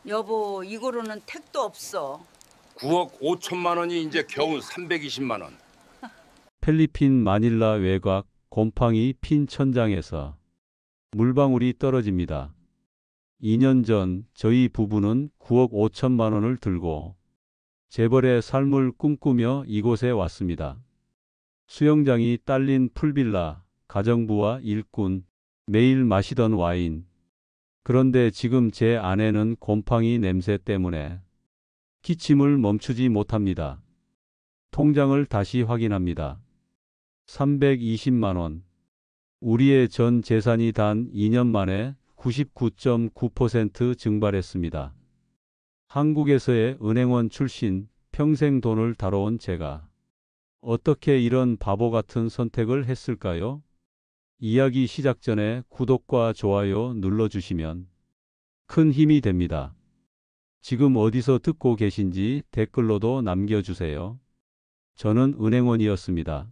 여보, 이거로는 택도 없어. 9억 5천만 원이 이제 겨우 320만 원. 필리핀 마닐라 외곽 곰팡이 핀 천장에서 물방울이 떨어집니다. 2년 전 저희 부부는 9억 5천만 원을 들고 재벌의 삶을 꿈꾸며 이곳에 왔습니다. 수영장이 딸린 풀빌라, 가정부와 일꾼, 매일 마시던 와인. 그런데 지금 제 아내는 곰팡이 냄새 때문에 기침을 멈추지 못합니다. 통장을 다시 확인합니다. 320만 원. 우리의 전 재산이 단 2년 만에 99.9% 증발했습니다. 한국에서의 은행원 출신, 평생 돈을 다뤄온 제가 어떻게 이런 바보 같은 선택을 했을까요? 이야기 시작 전에 구독과 좋아요 눌러주시면 큰 힘이 됩니다. 지금 어디서 듣고 계신지 댓글로도 남겨주세요. 저는 은행원이었습니다.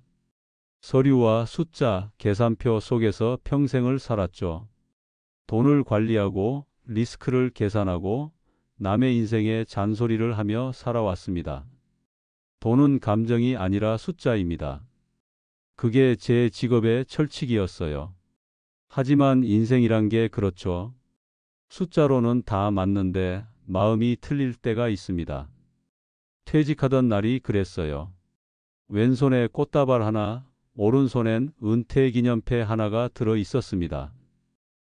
서류와 숫자, 계산표 속에서 평생을 살았죠. 돈을 관리하고 리스크를 계산하고 남의 인생에 잔소리를 하며 살아왔습니다. 돈은 감정이 아니라 숫자입니다. 그게 제 직업의 철칙이었어요. 하지만 인생이란 게 그렇죠. 숫자로는 다 맞는데 마음이 틀릴 때가 있습니다. 퇴직하던 날이 그랬어요. 왼손에 꽃다발 하나, 오른손엔 은퇴기념패 하나가 들어 있었습니다.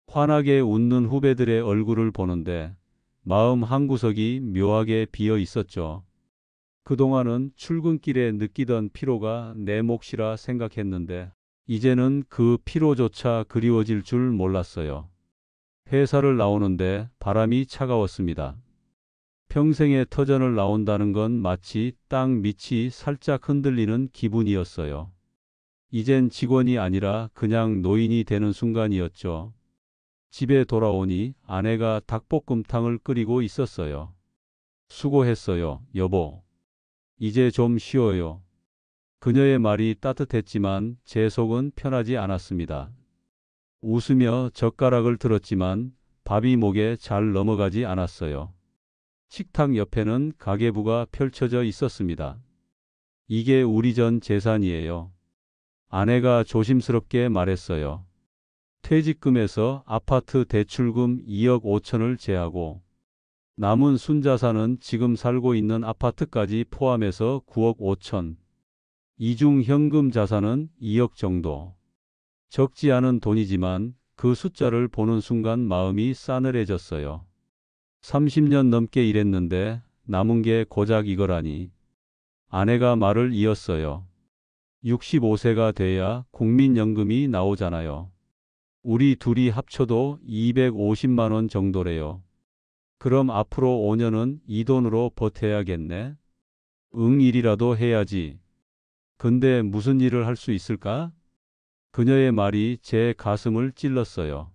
환하게 웃는 후배들의 얼굴을 보는데 마음 한구석이 묘하게 비어 있었죠. 그동안은 출근길에 느끼던 피로가 내 몫이라 생각했는데 이제는 그 피로조차 그리워질 줄 몰랐어요. 회사를 나오는데 바람이 차가웠습니다. 평생의 터전을 나온다는 건 마치 땅 밑이 살짝 흔들리는 기분이었어요. 이젠 직원이 아니라 그냥 노인이 되는 순간이었죠. 집에 돌아오니 아내가 닭볶음탕을 끓이고 있었어요. 수고했어요, 여보. 이제 좀 쉬어요. 그녀의 말이 따뜻했지만 제 속은 편하지 않았습니다. 웃으며 젓가락을 들었지만 밥이 목에 잘 넘어가지 않았어요. 식탁 옆에는 가계부가 펼쳐져 있었습니다. 이게 우리 전 재산이에요. 아내가 조심스럽게 말했어요. 퇴직금에서 아파트 대출금 2억 5천을 제하고 남은 순자산은 지금 살고 있는 아파트까지 포함해서 9억 5천. 이중 현금 자산은 2억 정도. 적지 않은 돈이지만 그 숫자를 보는 순간 마음이 싸늘해졌어요. 30년 넘게 일했는데 남은 게 고작 이거라니. 아내가 말을 이었어요. 65세가 돼야 국민연금이 나오잖아요. 우리 둘이 합쳐도 250만 원 정도래요. 그럼 앞으로 5년은 이 돈으로 버텨야겠네. 응, 일이라도 해야지. 근데 무슨 일을 할 수 있을까? 그녀의 말이 제 가슴을 찔렀어요.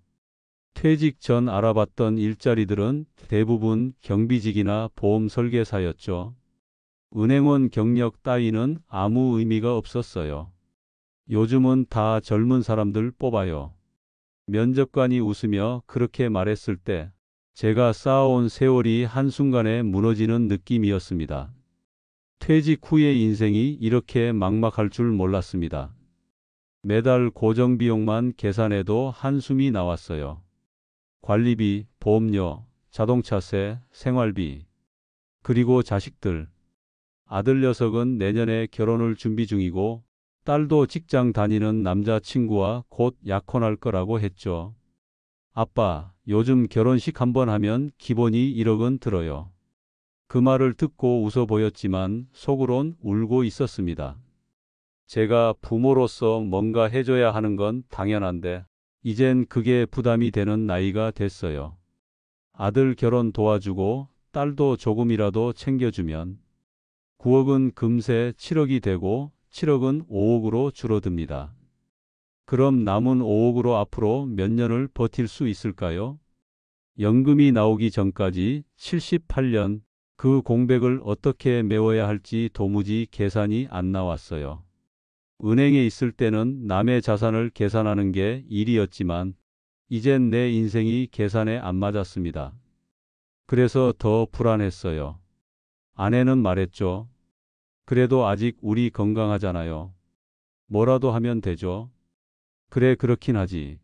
퇴직 전 알아봤던 일자리들은 대부분 경비직이나 보험 설계사였죠. 은행원 경력 따위는 아무 의미가 없었어요. 요즘은 다 젊은 사람들 뽑아요. 면접관이 웃으며 그렇게 말했을 때 제가 쌓아온 세월이 한순간에 무너지는 느낌이었습니다. 퇴직 후의 인생이 이렇게 막막할 줄 몰랐습니다. 매달 고정비용만 계산해도 한숨이 나왔어요. 관리비, 보험료, 자동차세, 생활비, 그리고 자식들. 아들 녀석은 내년에 결혼을 준비 중이고 딸도 직장 다니는 남자친구와 곧 약혼할 거라고 했죠. 아빠, 요즘 결혼식 한번 하면 기본이 1억은 들어요. 그 말을 듣고 웃어 보였지만 속으론 울고 있었습니다. 제가 부모로서 뭔가 해줘야 하는 건 당연한데 이젠 그게 부담이 되는 나이가 됐어요. 아들 결혼 도와주고 딸도 조금이라도 챙겨주면 9억은 금세 7억이 되고 7억은 5억으로 줄어듭니다. 그럼 남은 5억으로 앞으로 몇 년을 버틸 수 있을까요? 연금이 나오기 전까지 78년, 그 공백을 어떻게 메워야 할지 도무지 계산이 안 나왔어요. 은행에 있을 때는 남의 자산을 계산하는 게 일이었지만 이젠 내 인생이 계산에 안 맞았습니다. 그래서 더 불안했어요. 아내는 말했죠. 그래도 아직 우리 건강하잖아요. 뭐라도 하면 되죠. 그래, 그렇긴 하지.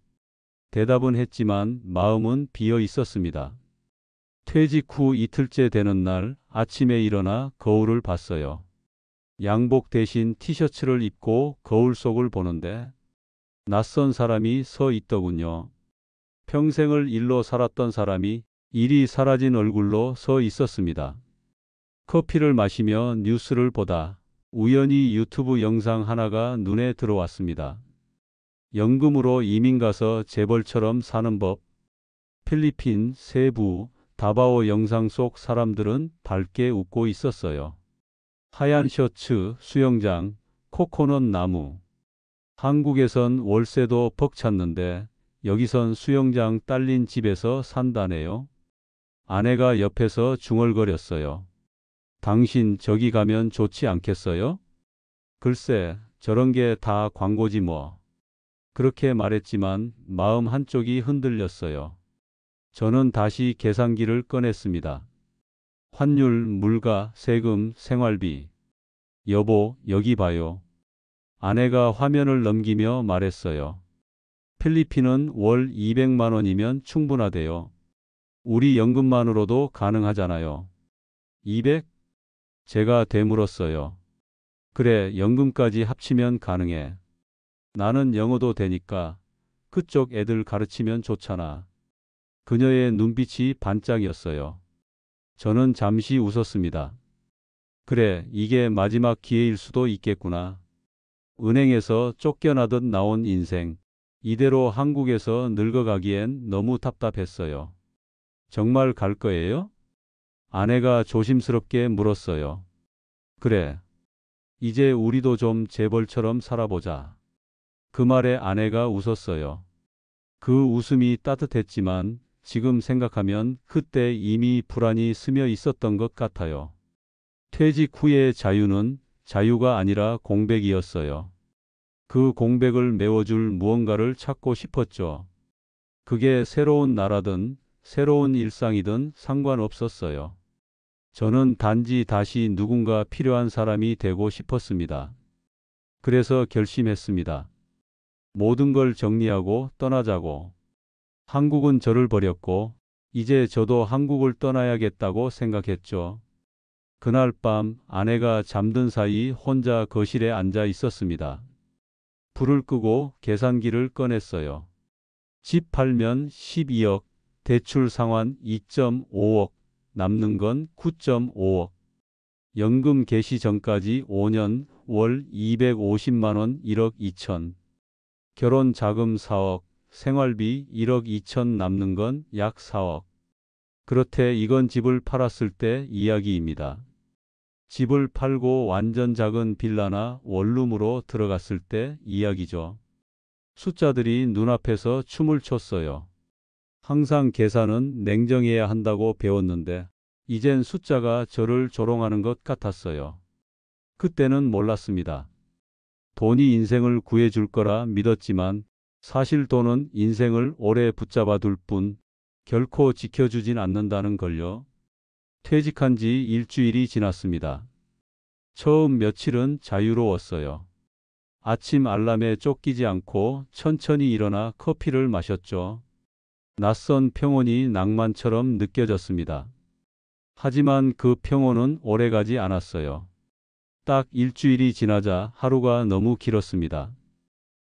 대답은 했지만 마음은 비어 있었습니다. 퇴직 후 이틀째 되는 날 아침에 일어나 거울을 봤어요. 양복 대신 티셔츠를 입고 거울 속을 보는데 낯선 사람이 서 있더군요. 평생을 일로 살았던 사람이 일이 사라진 얼굴로 서 있었습니다. 커피를 마시며 뉴스를 보다 우연히 유튜브 영상 하나가 눈에 들어왔습니다. 연금으로 이민 가서 재벌처럼 사는 법. 필리핀 세부 다바오 영상 속 사람들은 밝게 웃고 있었어요. 하얀 셔츠, 수영장, 코코넛 나무. 한국에선 월세도 벅찼는데 여기선 수영장 딸린 집에서 산다네요. 아내가 옆에서 중얼거렸어요. 당신 저기 가면 좋지 않겠어요? 글쎄, 저런 게 다 광고지 뭐. 그렇게 말했지만 마음 한쪽이 흔들렸어요. 저는 다시 계산기를 꺼냈습니다. 환율, 물가, 세금, 생활비. 여보, 여기 봐요. 아내가 화면을 넘기며 말했어요. 필리핀은 월 200만 원이면 충분하대요. 우리 연금만으로도 가능하잖아요. 200? 제가 되물었어요. 그래, 연금까지 합치면 가능해. 나는 영어도 되니까 그쪽 애들 가르치면 좋잖아. 그녀의 눈빛이 반짝였어요. 저는 잠시 웃었습니다. 그래, 이게 마지막 기회일 수도 있겠구나. 은행에서 쫓겨나듯 나온 인생. 이대로 한국에서 늙어가기엔 너무 답답했어요. 정말 갈 거예요? 아내가 조심스럽게 물었어요. 그래. 이제 우리도 좀 재벌처럼 살아보자. 그 말에 아내가 웃었어요. 그 웃음이 따뜻했지만 지금 생각하면 그때 이미 불안이 스며 있었던 것 같아요. 퇴직 후의 자유는 자유가 아니라 공백이었어요. 그 공백을 메워줄 무언가를 찾고 싶었죠. 그게 새로운 나라든 새로운 일상이든 상관없었어요. 저는 단지 다시 누군가 필요한 사람이 되고 싶었습니다. 그래서 결심했습니다. 모든 걸 정리하고 떠나자고. 한국은 저를 버렸고 이제 저도 한국을 떠나야겠다고 생각했죠. 그날 밤 아내가 잠든 사이 혼자 거실에 앉아 있었습니다. 불을 끄고 계산기를 꺼냈어요. 집 팔면 12억, 대출 상환 2.5억, 남는 건 9.5억. 연금 개시 전까지 5년 월 250만 원 1억 2천. 결혼 자금 4억, 생활비 1억 2천 남는 건 약 4억. 그렇대 이건 집을 팔았을 때 이야기입니다. 집을 팔고 완전 작은 빌라나 원룸으로 들어갔을 때 이야기죠. 숫자들이 눈앞에서 춤을 췄어요. 항상 계산은 냉정해야 한다고 배웠는데 이젠 숫자가 저를 조롱하는 것 같았어요. 그때는 몰랐습니다. 돈이 인생을 구해줄 거라 믿었지만 사실 돈은 인생을 오래 붙잡아 둘 뿐 결코 지켜주진 않는다는 걸요. 퇴직한 지 일주일이 지났습니다. 처음 며칠은 자유로웠어요. 아침 알람에 쫓기지 않고 천천히 일어나 커피를 마셨죠. 낯선 평온이 낭만처럼 느껴졌습니다. 하지만 그 평온은 오래가지 않았어요. 딱 일주일이 지나자 하루가 너무 길었습니다.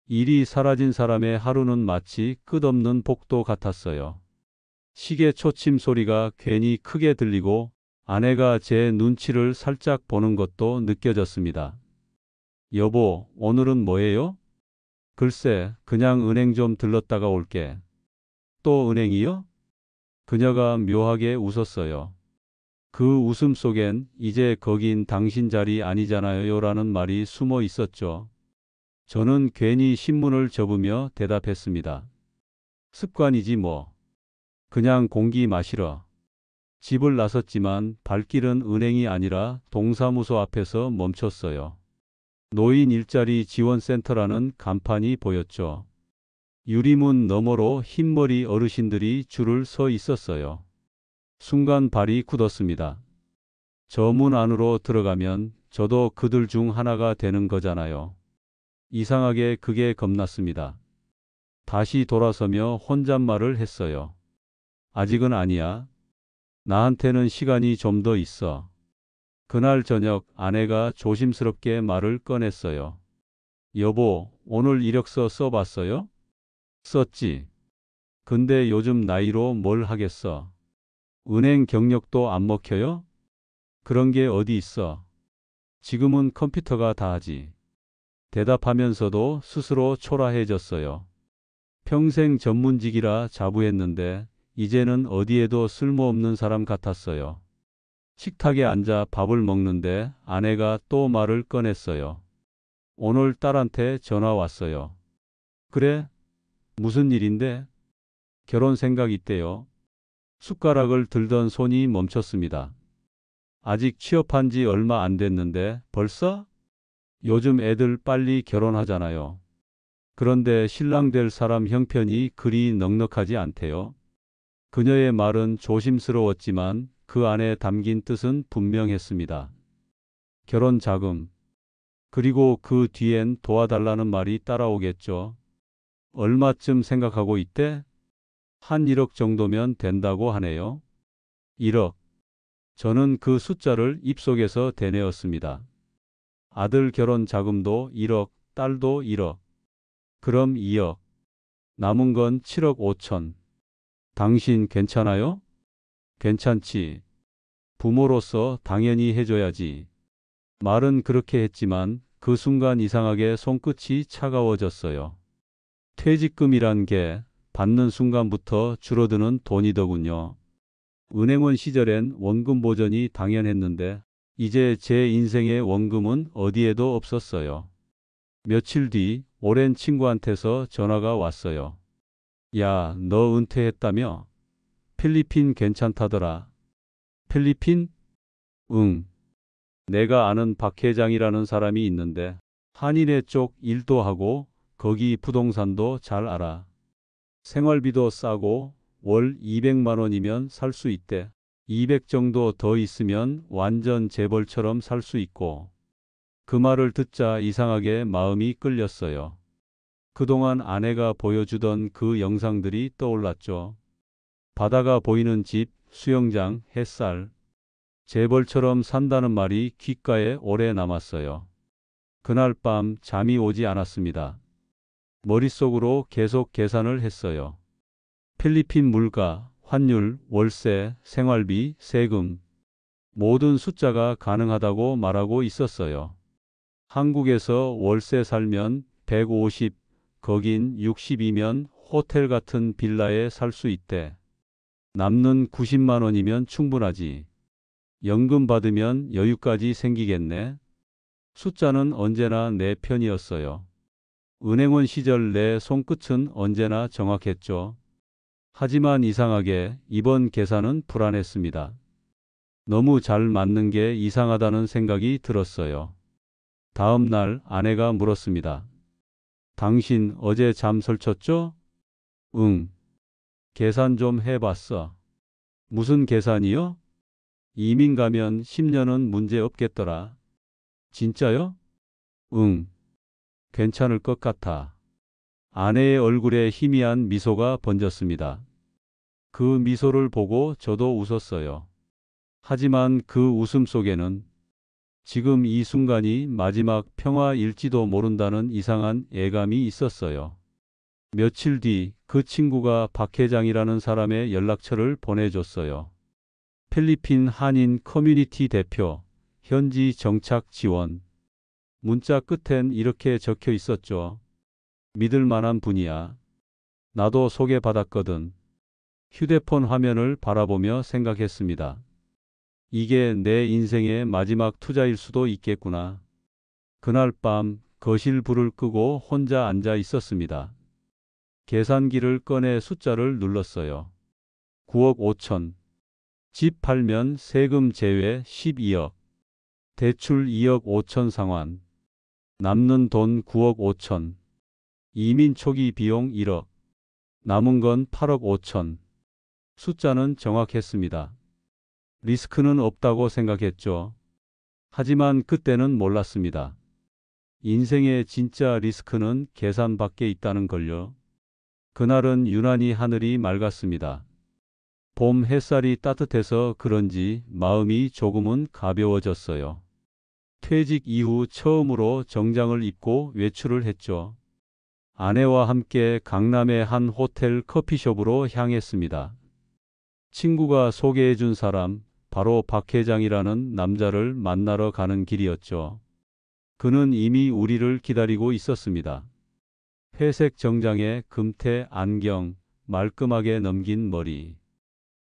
일이 사라진 사람의 하루는 마치 끝없는 복도 같았어요. 시계 초침 소리가 괜히 크게 들리고 아내가 제 눈치를 살짝 보는 것도 느껴졌습니다. 여보, 오늘은 뭐해요? 글쎄, 그냥 은행 좀 들렀다가 올게. 또 은행이요? 그녀가 묘하게 웃었어요. 그 웃음 속엔 이제 거긴 당신 자리 아니잖아요 라는 말이 숨어 있었죠. 저는 괜히 신문을 접으며 대답했습니다. 습관이지 뭐. 그냥 공기 마시러. 집을 나섰지만 발길은 은행이 아니라 동사무소 앞에서 멈췄어요. 노인 일자리 지원센터라는 간판이 보였죠. 유리문 너머로 흰머리 어르신들이 줄을 서 있었어요. 순간 발이 굳었습니다. 저 문 안으로 들어가면 저도 그들 중 하나가 되는 거잖아요. 이상하게 그게 겁났습니다. 다시 돌아서며 혼잣말을 했어요. 아직은 아니야. 나한테는 시간이 좀 더 있어. 그날 저녁 아내가 조심스럽게 말을 꺼냈어요. 여보, 오늘 이력서 써봤어요? 썼지. 근데 요즘 나이로 뭘 하겠어? 은행 경력도 안 먹혀요? 그런 게 어디 있어? 지금은 컴퓨터가 다 하지. 대답하면서도 스스로 초라해졌어요. 평생 전문직이라 자부했는데 이제는 어디에도 쓸모없는 사람 같았어요. 식탁에 앉아 밥을 먹는데 아내가 또 말을 꺼냈어요. 오늘 딸한테 전화 왔어요. 그래? 무슨 일인데? 결혼 생각 있대요. 숟가락을 들던 손이 멈췄습니다. 아직 취업한 지 얼마 안 됐는데 벌써? 요즘 애들 빨리 결혼하잖아요. 그런데 신랑 될 사람 형편이 그리 넉넉하지 않대요. 그녀의 말은 조심스러웠지만 그 안에 담긴 뜻은 분명했습니다. 결혼 자금. 그리고 그 뒤엔 도와달라는 말이 따라오겠죠. 얼마쯤 생각하고 있대? 한 1억 정도면 된다고 하네요. 1억. 저는 그 숫자를 입속에서 되뇌었습니다. 아들 결혼 자금도 1억, 딸도 1억. 그럼 2억. 남은 건 7억 5천. 당신 괜찮아요? 괜찮지. 부모로서 당연히 해줘야지. 말은 그렇게 했지만 그 순간 이상하게 손끝이 차가워졌어요. 퇴직금이란 게 받는 순간부터 줄어드는 돈이더군요. 은행원 시절엔 원금 보전이 당연했는데 이제 제 인생의 원금은 어디에도 없었어요. 며칠 뒤 오랜 친구한테서 전화가 왔어요. 야, 너 은퇴했다며? 필리핀 괜찮다더라. 필리핀? 응. 내가 아는 박 회장이라는 사람이 있는데 한인회 쪽 일도 하고 거기 부동산도 잘 알아. 생활비도 싸고 월 200만 원이면 살 수 있대. 200 정도 더 있으면 완전 재벌처럼 살 수 있고. 그 말을 듣자 이상하게 마음이 끌렸어요. 그동안 아내가 보여주던 그 영상들이 떠올랐죠. 바다가 보이는 집, 수영장, 햇살. 재벌처럼 산다는 말이 귓가에 오래 남았어요. 그날 밤 잠이 오지 않았습니다. 머릿속으로 계속 계산을 했어요. 필리핀 물가, 환율, 월세, 생활비, 세금. 모든 숫자가 가능하다고 말하고 있었어요. 한국에서 월세 살면 150, 거긴 60이면 호텔 같은 빌라에 살 수 있대. 남는 90만 원이면 충분하지. 연금 받으면 여유까지 생기겠네. 숫자는 언제나 내 편이었어요. 은행원 시절 내 손끝은 언제나 정확했죠. 하지만 이상하게 이번 계산은 불안했습니다. 너무 잘 맞는 게 이상하다는 생각이 들었어요. 다음 날 아내가 물었습니다. 당신 어제 잠 설쳤죠? 응. 계산 좀 해봤어. 무슨 계산이요? 이민 가면 10년은 문제 없겠더라. 진짜요? 응. 괜찮을 것 같아. 아내의 얼굴에 희미한 미소가 번졌습니다. 그 미소를 보고 저도 웃었어요. 하지만 그 웃음 속에는 지금 이 순간이 마지막 평화일지도 모른다는 이상한 예감이 있었어요. 며칠 뒤 그 친구가 박 회장이라는 사람의 연락처를 보내줬어요. 필리핀 한인 커뮤니티 대표, 현지 정착 지원. 문자 끝엔 이렇게 적혀 있었죠. 믿을 만한 분이야. 나도 소개받았거든. 휴대폰 화면을 바라보며 생각했습니다. 이게 내 인생의 마지막 투자일 수도 있겠구나. 그날 밤 거실 불을 끄고 혼자 앉아 있었습니다. 계산기를 꺼내 숫자를 눌렀어요. 9억 5천. 집 팔면 세금 제외 12억. 대출 2억 5천 상환. 남는 돈 9억 5천. 이민 초기 비용 1억. 남은 건 8억 5천. 숫자는 정확했습니다. 리스크는 없다고 생각했죠. 하지만 그때는 몰랐습니다. 인생의 진짜 리스크는 계산 밖에 있다는 걸요. 그날은 유난히 하늘이 맑았습니다. 봄 햇살이 따뜻해서 그런지 마음이 조금은 가벼워졌어요. 퇴직 이후 처음으로 정장을 입고 외출을 했죠. 아내와 함께 강남의 한 호텔 커피숍으로 향했습니다. 친구가 소개해준 사람, 바로 박 회장이라는 남자를 만나러 가는 길이었죠. 그는 이미 우리를 기다리고 있었습니다. 회색 정장에 금태 안경, 말끔하게 넘긴 머리.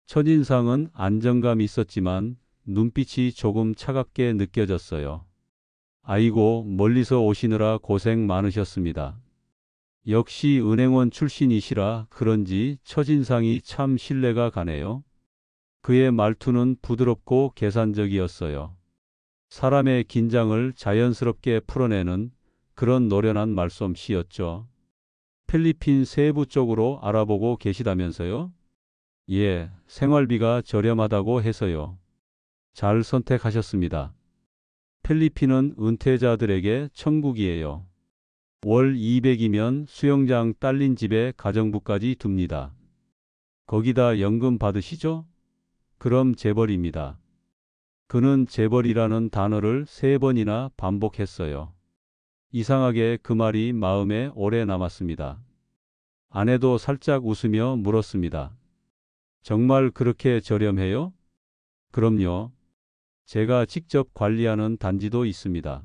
첫인상은 안정감 있었지만 눈빛이 조금 차갑게 느껴졌어요. 아이고, 멀리서 오시느라 고생 많으셨습니다. 역시 은행원 출신이시라 그런지 첫인상이 참 신뢰가 가네요. 그의 말투는 부드럽고 계산적이었어요. 사람의 긴장을 자연스럽게 풀어내는 그런 노련한 말솜씨였죠. 필리핀 세부 쪽으로 알아보고 계시다면서요? 예, 생활비가 저렴하다고 해서요. 잘 선택하셨습니다. 필리핀은 은퇴자들에게 천국이에요. 월 200이면 수영장 딸린 집에 가정부까지 둡니다. 거기다 연금 받으시죠? 그럼 재벌입니다. 그는 재벌이라는 단어를 3번이나 반복했어요. 이상하게 그 말이 마음에 오래 남았습니다. 아내도 살짝 웃으며 물었습니다. 정말 그렇게 저렴해요? 그럼요. 제가 직접 관리하는 단지도 있습니다.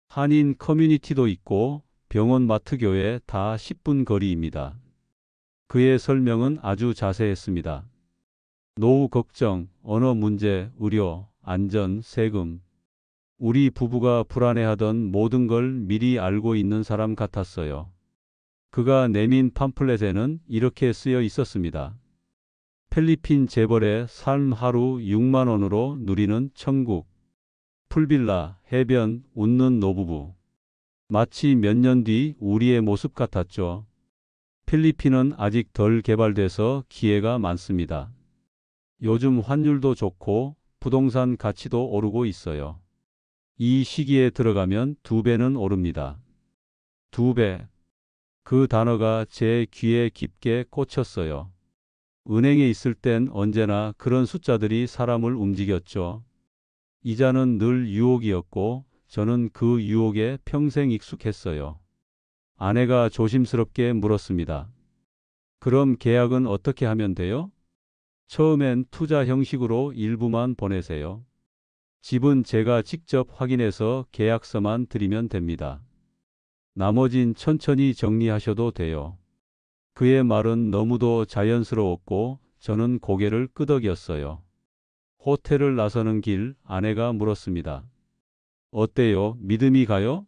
한인 커뮤니티도 있고 병원, 마트, 교회 다 10분 거리입니다. 그의 설명은 아주 자세했습니다. 노후 걱정, 언어 문제, 의료, 안전, 세금. 우리 부부가 불안해하던 모든 걸 미리 알고 있는 사람 같았어요. 그가 내민 팜플렛에는 이렇게 쓰여 있었습니다. 필리핀 재벌의 삶 하루 6만 원으로 누리는 천국. 풀빌라, 해변, 웃는 노부부. 마치 몇 년 뒤 우리의 모습 같았죠. 필리핀은 아직 덜 개발돼서 기회가 많습니다. 요즘 환율도 좋고 부동산 가치도 오르고 있어요. 이 시기에 들어가면 2배는 오릅니다. 2배. 그 단어가 제 귀에 깊게 꽂혔어요. 은행에 있을 땐 언제나 그런 숫자들이 사람을 움직였죠. 이자는 늘 유혹이었고 저는 그 유혹에 평생 익숙했어요. 아내가 조심스럽게 물었습니다. 그럼 계약은 어떻게 하면 돼요? 처음엔 투자 형식으로 일부만 보내세요. 집은 제가 직접 확인해서 계약서만 드리면 됩니다. 나머진 천천히 정리하셔도 돼요. 그의 말은 너무도 자연스러웠고 저는 고개를 끄덕였어요. 호텔을 나서는 길 아내가 물었습니다. 어때요? 믿음이 가요?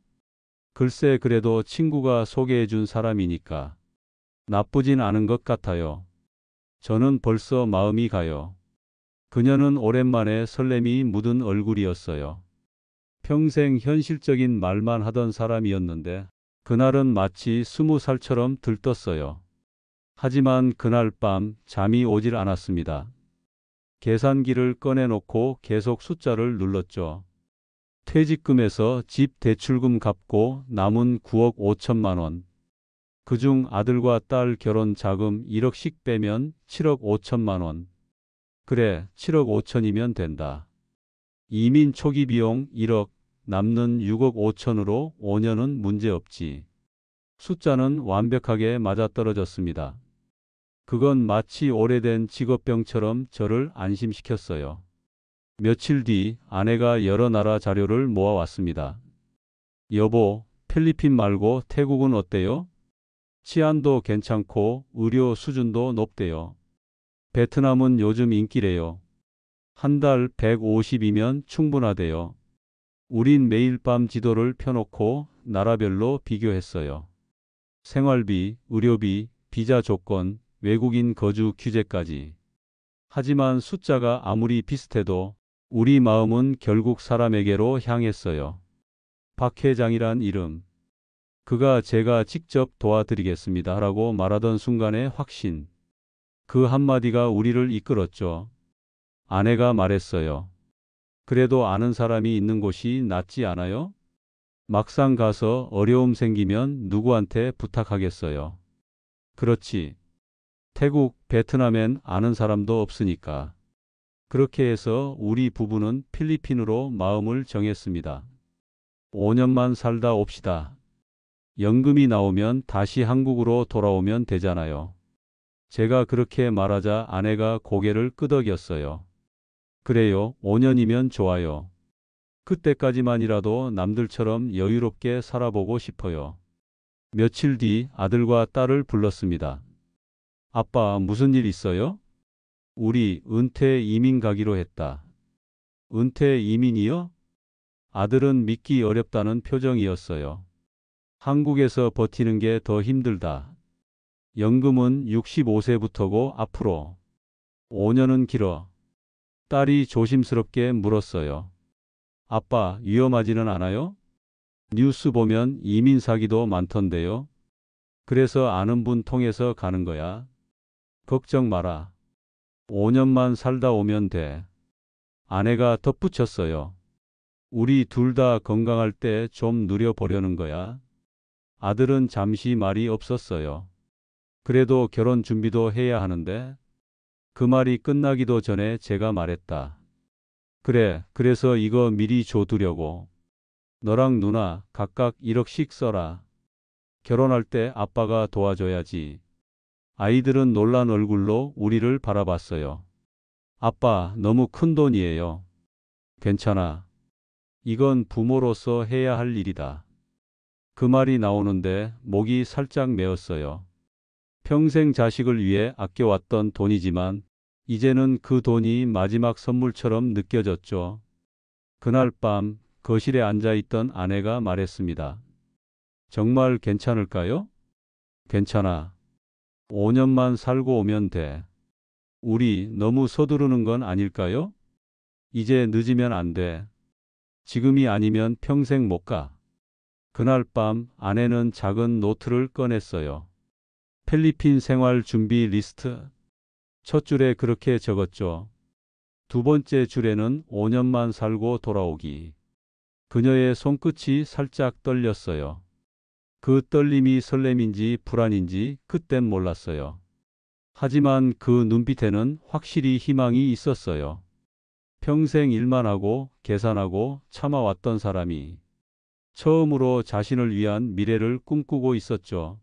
글쎄 그래도 친구가 소개해준 사람이니까 나쁘진 않은 것 같아요. 저는 벌써 마음이 가요. 그녀는 오랜만에 설렘이 묻은 얼굴이었어요. 평생 현실적인 말만 하던 사람이었는데 그날은 마치 20살처럼 들떴어요. 하지만 그날 밤 잠이 오질 않았습니다. 계산기를 꺼내놓고 계속 숫자를 눌렀죠. 퇴직금에서 집 대출금 갚고 남은 9억 5천만 원. 그중 아들과 딸 결혼 자금 1억씩 빼면 7억 5천만 원. 그래, 7억 5천이면 된다. 이민 초기 비용 1억, 남는 6억 5천으로 5년은 문제없지. 숫자는 완벽하게 맞아떨어졌습니다. 그건 마치 오래된 직업병처럼 저를 안심시켰어요. 며칠 뒤 아내가 여러 나라 자료를 모아왔습니다. 여보, 필리핀 말고 태국은 어때요? 치안도 괜찮고 의료 수준도 높대요. 베트남은 요즘 인기래요. 한 달 150이면 충분하대요. 우린 매일 밤 지도를 펴놓고 나라별로 비교했어요. 생활비, 의료비, 비자 조건, 외국인 거주 규제까지. 하지만 숫자가 아무리 비슷해도 우리 마음은 결국 사람에게로 향했어요. 박 회장이란 이름. 그가 제가 직접 도와드리겠습니다 라고 말하던 순간의 확신. 그 한마디가 우리를 이끌었죠. 아내가 말했어요. 그래도 아는 사람이 있는 곳이 낫지 않아요? 막상 가서 어려움 생기면 누구한테 부탁하겠어요. 그렇지. 태국, 베트남엔 아는 사람도 없으니까. 그렇게 해서 우리 부부는 필리핀으로 마음을 정했습니다. 5년만 살다 옵시다. 연금이 나오면 다시 한국으로 돌아오면 되잖아요. 제가 그렇게 말하자 아내가 고개를 끄덕였어요. 그래요, 5년이면 좋아요. 그때까지만이라도 남들처럼 여유롭게 살아보고 싶어요. 며칠 뒤 아들과 딸을 불렀습니다. 아빠, 무슨 일 있어요? 우리 은퇴 이민 가기로 했다. 은퇴 이민이요? 아들은 믿기 어렵다는 표정이었어요. 한국에서 버티는 게 더 힘들다. 연금은 65세부터고 앞으로 5년은 길어. 딸이 조심스럽게 물었어요. 아빠, 위험하지는 않아요? 뉴스 보면 이민 사기도 많던데요. 그래서 아는 분 통해서 가는 거야. 걱정 마라. 5년만 살다 오면 돼. 아내가 덧붙였어요. 우리 둘 다 건강할 때 좀 누려보려는 거야. 아들은 잠시 말이 없었어요. 그래도 결혼 준비도 해야 하는데. 그 말이 끝나기도 전에 제가 말했다. 그래, 그래서 이거 미리 줘두려고. 너랑 누나 각각 1억씩 써라. 결혼할 때 아빠가 도와줘야지. 아이들은 놀란 얼굴로 우리를 바라봤어요. 아빠, 너무 큰 돈이에요. 괜찮아. 이건 부모로서 해야 할 일이다. 그 말이 나오는데 목이 살짝 메었어요. 평생 자식을 위해 아껴왔던 돈이지만 이제는 그 돈이 마지막 선물처럼 느껴졌죠. 그날 밤 거실에 앉아있던 아내가 말했습니다. 정말 괜찮을까요? 괜찮아. 5년만 살고 오면 돼. 우리 너무 서두르는 건 아닐까요? 이제 늦으면 안 돼. 지금이 아니면 평생 못 가. 그날 밤 아내는 작은 노트를 꺼냈어요. 필리핀 생활 준비 리스트. 첫 줄에 그렇게 적었죠. 두 번째 줄에는 5년만 살고 돌아오기. 그녀의 손끝이 살짝 떨렸어요. 그 떨림이 설렘인지 불안인지 그땐 몰랐어요. 하지만 그 눈빛에는 확실히 희망이 있었어요. 평생 일만 하고 계산하고 참아왔던 사람이 처음으로 자신을 위한 미래를 꿈꾸고 있었죠.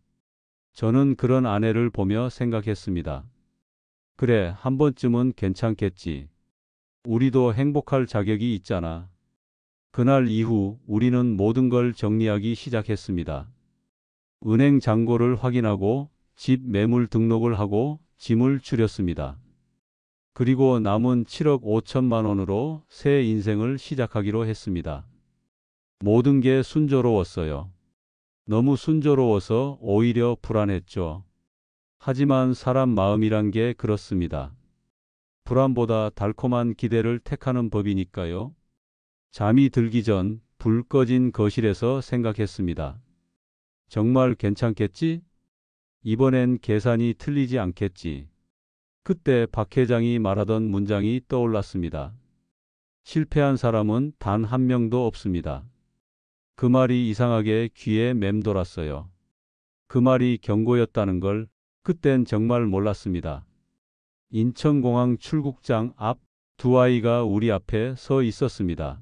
저는 그런 아내를 보며 생각했습니다. 그래, 한 번쯤은 괜찮겠지. 우리도 행복할 자격이 있잖아. 그날 이후 우리는 모든 걸 정리하기 시작했습니다. 은행 잔고를 확인하고 집 매물 등록을 하고 짐을 줄였습니다. 그리고 남은 7억 5천만 원으로 새 인생을 시작하기로 했습니다. 모든 게 순조로웠어요. 너무 순조로워서 오히려 불안했죠. 하지만 사람 마음이란 게 그렇습니다. 불안보다 달콤한 기대를 택하는 법이니까요. 잠이 들기 전 불 꺼진 거실에서 생각했습니다. 정말 괜찮겠지? 이번엔 계산이 틀리지 않겠지. 그때 박 회장이 말하던 문장이 떠올랐습니다. 실패한 사람은 단 한 명도 없습니다. 그 말이 이상하게 귀에 맴돌았어요. 그 말이 경고였다는 걸 그땐 정말 몰랐습니다. 인천공항 출국장 앞 두 아이가 우리 앞에 서 있었습니다.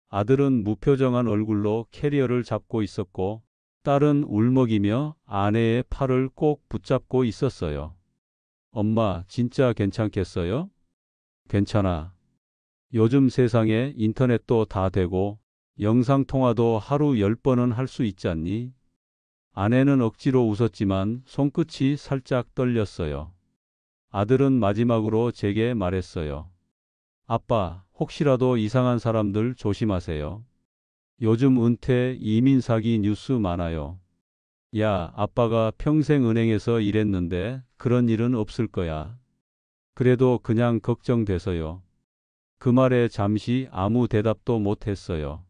아들은 무표정한 얼굴로 캐리어를 잡고 있었고 딸은 울먹이며 아내의 팔을 꼭 붙잡고 있었어요. 엄마, 진짜 괜찮겠어요? 괜찮아. 요즘 세상에 인터넷도 다 되고 영상통화도 하루 10번은 할 수 있지 않니? 아내는 억지로 웃었지만 손끝이 살짝 떨렸어요. 아들은 마지막으로 제게 말했어요. 아빠, 혹시라도 이상한 사람들 조심하세요. 요즘 은퇴 이민 사기 뉴스 많아요. 야, 아빠가 평생 은행에서 일했는데 그런 일은 없을 거야. 그래도 그냥 걱정돼서요. 그 말에 잠시 아무 대답도 못했어요.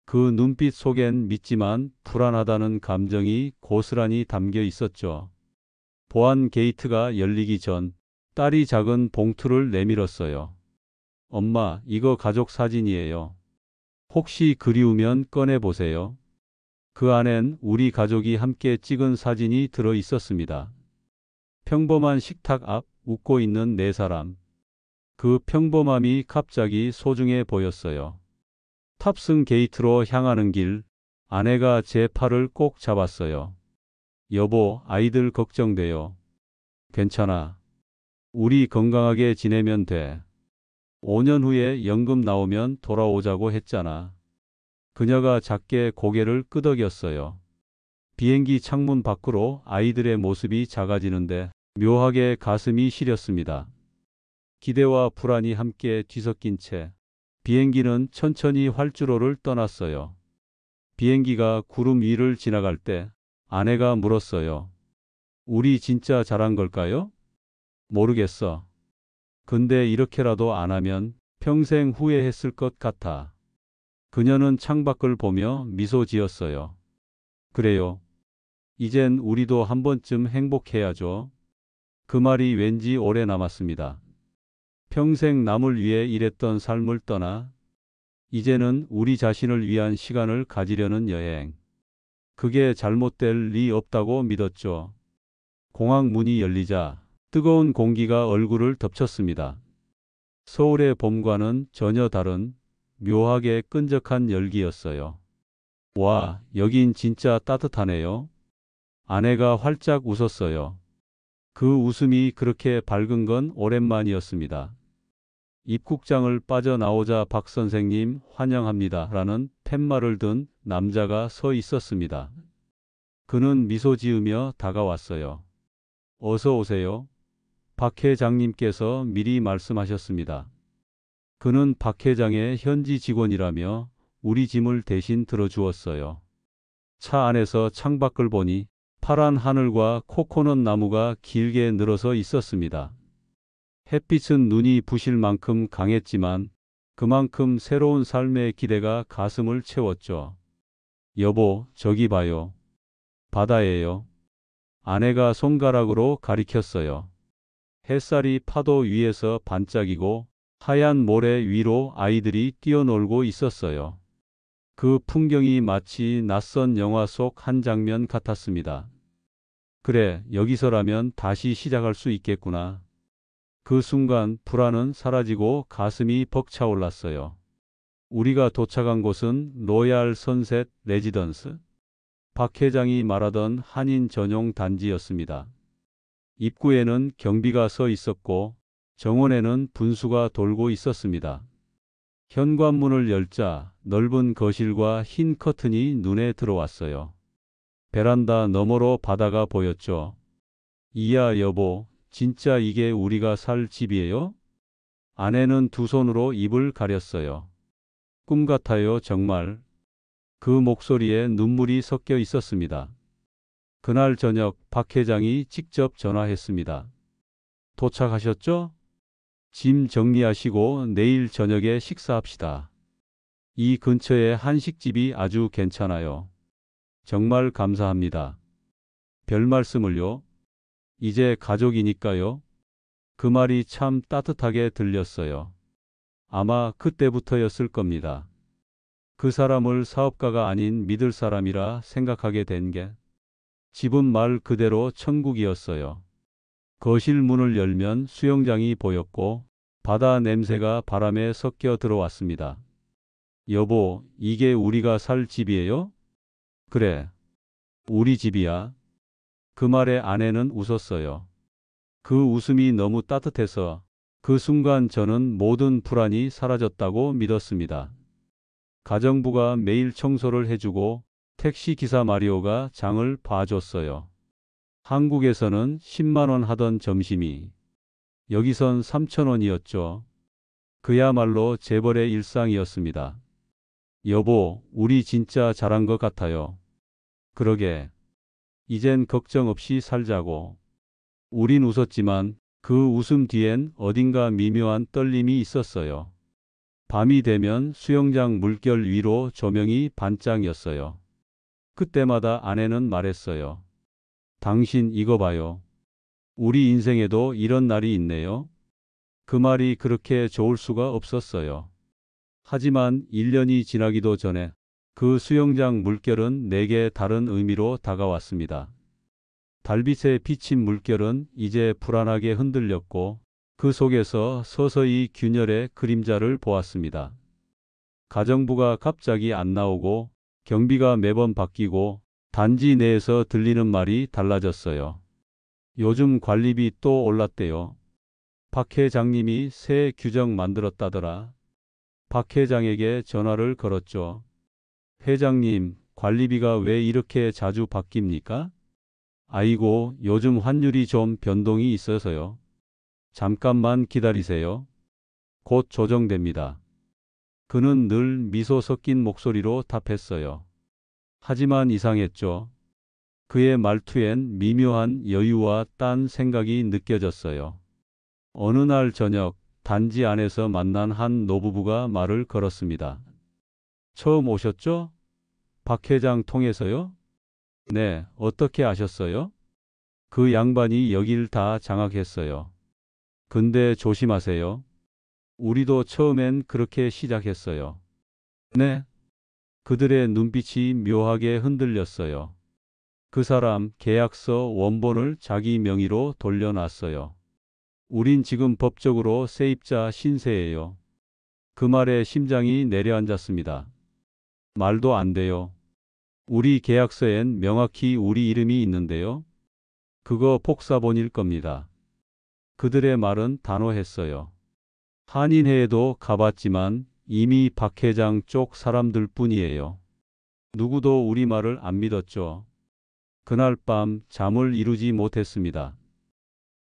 그 눈빛 속엔 믿지만 불안하다는 감정이 고스란히 담겨 있었죠. 보안 게이트가 열리기 전 딸이 작은 봉투를 내밀었어요. 엄마, 이거 가족 사진이에요. 혹시 그리우면 꺼내 보세요. 그 안엔 우리 가족이 함께 찍은 사진이 들어 있었습니다. 평범한 식탁 앞 웃고 있는 네 사람. 그 평범함이 갑자기 소중해 보였어요. 탑승 게이트로 향하는 길, 아내가 제 팔을 꼭 잡았어요. 여보, 아이들 걱정돼요. 괜찮아. 우리 건강하게 지내면 돼. 5년 후에 연금 나오면 돌아오자고 했잖아. 그녀가 작게 고개를 끄덕였어요. 비행기 창문 밖으로 아이들의 모습이 작아지는데 묘하게 가슴이 시렸습니다. 기대와 불안이 함께 뒤섞인 채 비행기는 천천히 활주로를 떠났어요. 비행기가 구름 위를 지나갈 때 아내가 물었어요. 우리 진짜 잘한 걸까요? 모르겠어. 근데 이렇게라도 안 하면 평생 후회했을 것 같아. 그녀는 창밖을 보며 미소 지었어요. 그래요. 이젠 우리도 한 번쯤 행복해야죠. 그 말이 왠지 오래 남았습니다. 평생 남을 위해 일했던 삶을 떠나 이제는 우리 자신을 위한 시간을 가지려는 여행. 그게 잘못될 리 없다고 믿었죠. 공항 문이 열리자 뜨거운 공기가 얼굴을 덮쳤습니다. 서울의 봄과는 전혀 다른 묘하게 끈적한 열기였어요. 와, 여긴 진짜 따뜻하네요. 아내가 활짝 웃었어요. 그 웃음이 그렇게 밝은 건 오랜만이었습니다. 입국장을 빠져나오자 박 선생님 환영합니다 라는 팻말을 든 남자가 서 있었습니다. 그는 미소 지으며 다가왔어요. 어서 오세요. 박 회장님께서 미리 말씀하셨습니다. 그는 박 회장의 현지 직원이라며 우리 짐을 대신 들어주었어요. 차 안에서 창밖을 보니 파란 하늘과 코코넛 나무가 길게 늘어서 있었습니다. 햇빛은 눈이 부실 만큼 강했지만 그만큼 새로운 삶의 기대가 가슴을 채웠죠. 여보, 저기 봐요. 바다예요. 아내가 손가락으로 가리켰어요. 햇살이 파도 위에서 반짝이고 하얀 모래 위로 아이들이 뛰어놀고 있었어요. 그 풍경이 마치 낯선 영화 속 한 장면 같았습니다. 그래, 여기서라면 다시 시작할 수 있겠구나. 그 순간 불안은 사라지고 가슴이 벅차올랐어요. 우리가 도착한 곳은 로얄 선셋 레지던스. 박 회장이 말하던 한인 전용 단지였습니다. 입구에는 경비가 서 있었고 정원에는 분수가 돌고 있었습니다. 현관문을 열자 넓은 거실과 흰 커튼이 눈에 들어왔어요. 베란다 너머로 바다가 보였죠. 이야 여보, 진짜 이게 우리가 살 집이에요? 아내는 두 손으로 입을 가렸어요. 꿈 같아요, 정말. 그 목소리에 눈물이 섞여 있었습니다. 그날 저녁 박 회장이 직접 전화했습니다. 도착하셨죠? 짐 정리하시고 내일 저녁에 식사합시다. 이 근처에 한식집이 아주 괜찮아요. 정말 감사합니다. 별 말씀을요. 이제 가족이니까요. 그 말이 참 따뜻하게 들렸어요. 아마 그때부터였을 겁니다. 그 사람을 사업가가 아닌 믿을 사람이라 생각하게 된 게 집은 말 그대로 천국이었어요. 거실 문을 열면 수영장이 보였고 바다 냄새가 바람에 섞여 들어왔습니다. 여보, 이게 우리가 살 집이에요? 그래, 우리 집이야. 그 말에 아내는 웃었어요. 그 웃음이 너무 따뜻해서 그 순간 저는 모든 불안이 사라졌다고 믿었습니다. 가정부가 매일 청소를 해주고 택시 기사 마리오가 장을 봐줬어요. 한국에서는 10만 원 하던 점심이 여기선 3천 원이었죠. 그야말로 재벌의 일상이었습니다. 여보, 우리 진짜 잘한 것 같아요. 그러게. 이젠 걱정 없이 살자고. 우린 웃었지만 그 웃음 뒤엔 어딘가 미묘한 떨림이 있었어요. 밤이 되면 수영장 물결 위로 조명이 반짝였어요. 그때마다 아내는 말했어요. 당신 이거 봐요. 우리 인생에도 이런 날이 있네요. 그 말이 그렇게 좋을 수가 없었어요. 하지만 1년이 지나기도 전에 그 수영장 물결은 내게 다른 의미로 다가왔습니다. 달빛에 비친 물결은 이제 불안하게 흔들렸고 그 속에서 서서히 균열의 그림자를 보았습니다. 가정부가 갑자기 안 나오고 경비가 매번 바뀌고 단지 내에서 들리는 말이 달라졌어요. 요즘 관리비 또 올랐대요. 박 회장님이 새 규정 만들었다더라. 박 회장에게 전화를 걸었죠. 회장님, 관리비가 왜 이렇게 자주 바뀝니까? 아이고, 요즘 환율이 좀 변동이 있어서요. 잠깐만 기다리세요. 곧 조정됩니다. 그는 늘 미소 섞인 목소리로 답했어요. 하지만 이상했죠. 그의 말투엔 미묘한 여유와 딴 생각이 느껴졌어요. 어느 날 저녁, 단지 안에서 만난 한 노부부가 말을 걸었습니다. 처음 오셨죠? 박 회장 통해서요? 네, 어떻게 아셨어요? 그 양반이 여길 다 장악했어요. 근데 조심하세요. 우리도 처음엔 그렇게 시작했어요. 네. 그들의 눈빛이 묘하게 흔들렸어요. 그 사람 계약서 원본을 자기 명의로 돌려놨어요. 우린 지금 법적으로 세입자 신세예요. 그 말에 심장이 내려앉았습니다. 말도 안 돼요. 우리 계약서엔 명확히 우리 이름이 있는데요. 그거 복사본일 겁니다. 그들의 말은 단호했어요. 한인회에도 가봤지만 이미 박 회장 쪽 사람들 뿐이에요. 누구도 우리 말을 안 믿었죠. 그날 밤 잠을 이루지 못했습니다.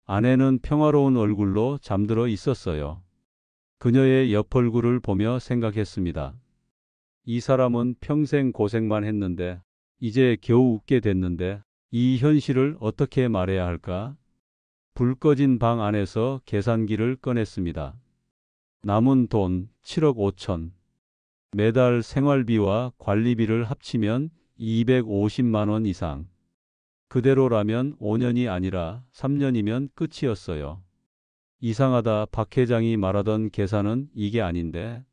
아내는 평화로운 얼굴로 잠들어 있었어요. 그녀의 옆 얼굴을 보며 생각했습니다. 이 사람은 평생 고생만 했는데 이제 겨우 웃게 됐는데 이 현실을 어떻게 말해야 할까? 불 꺼진 방 안에서 계산기를 꺼냈습니다. 남은 돈 7억 5천. 매달 생활비와 관리비를 합치면 250만 원 이상. 그대로라면 5년이 아니라 3년이면 끝이었어요. 이상하다. 박 회장이 말하던 계산은 이게 아닌데.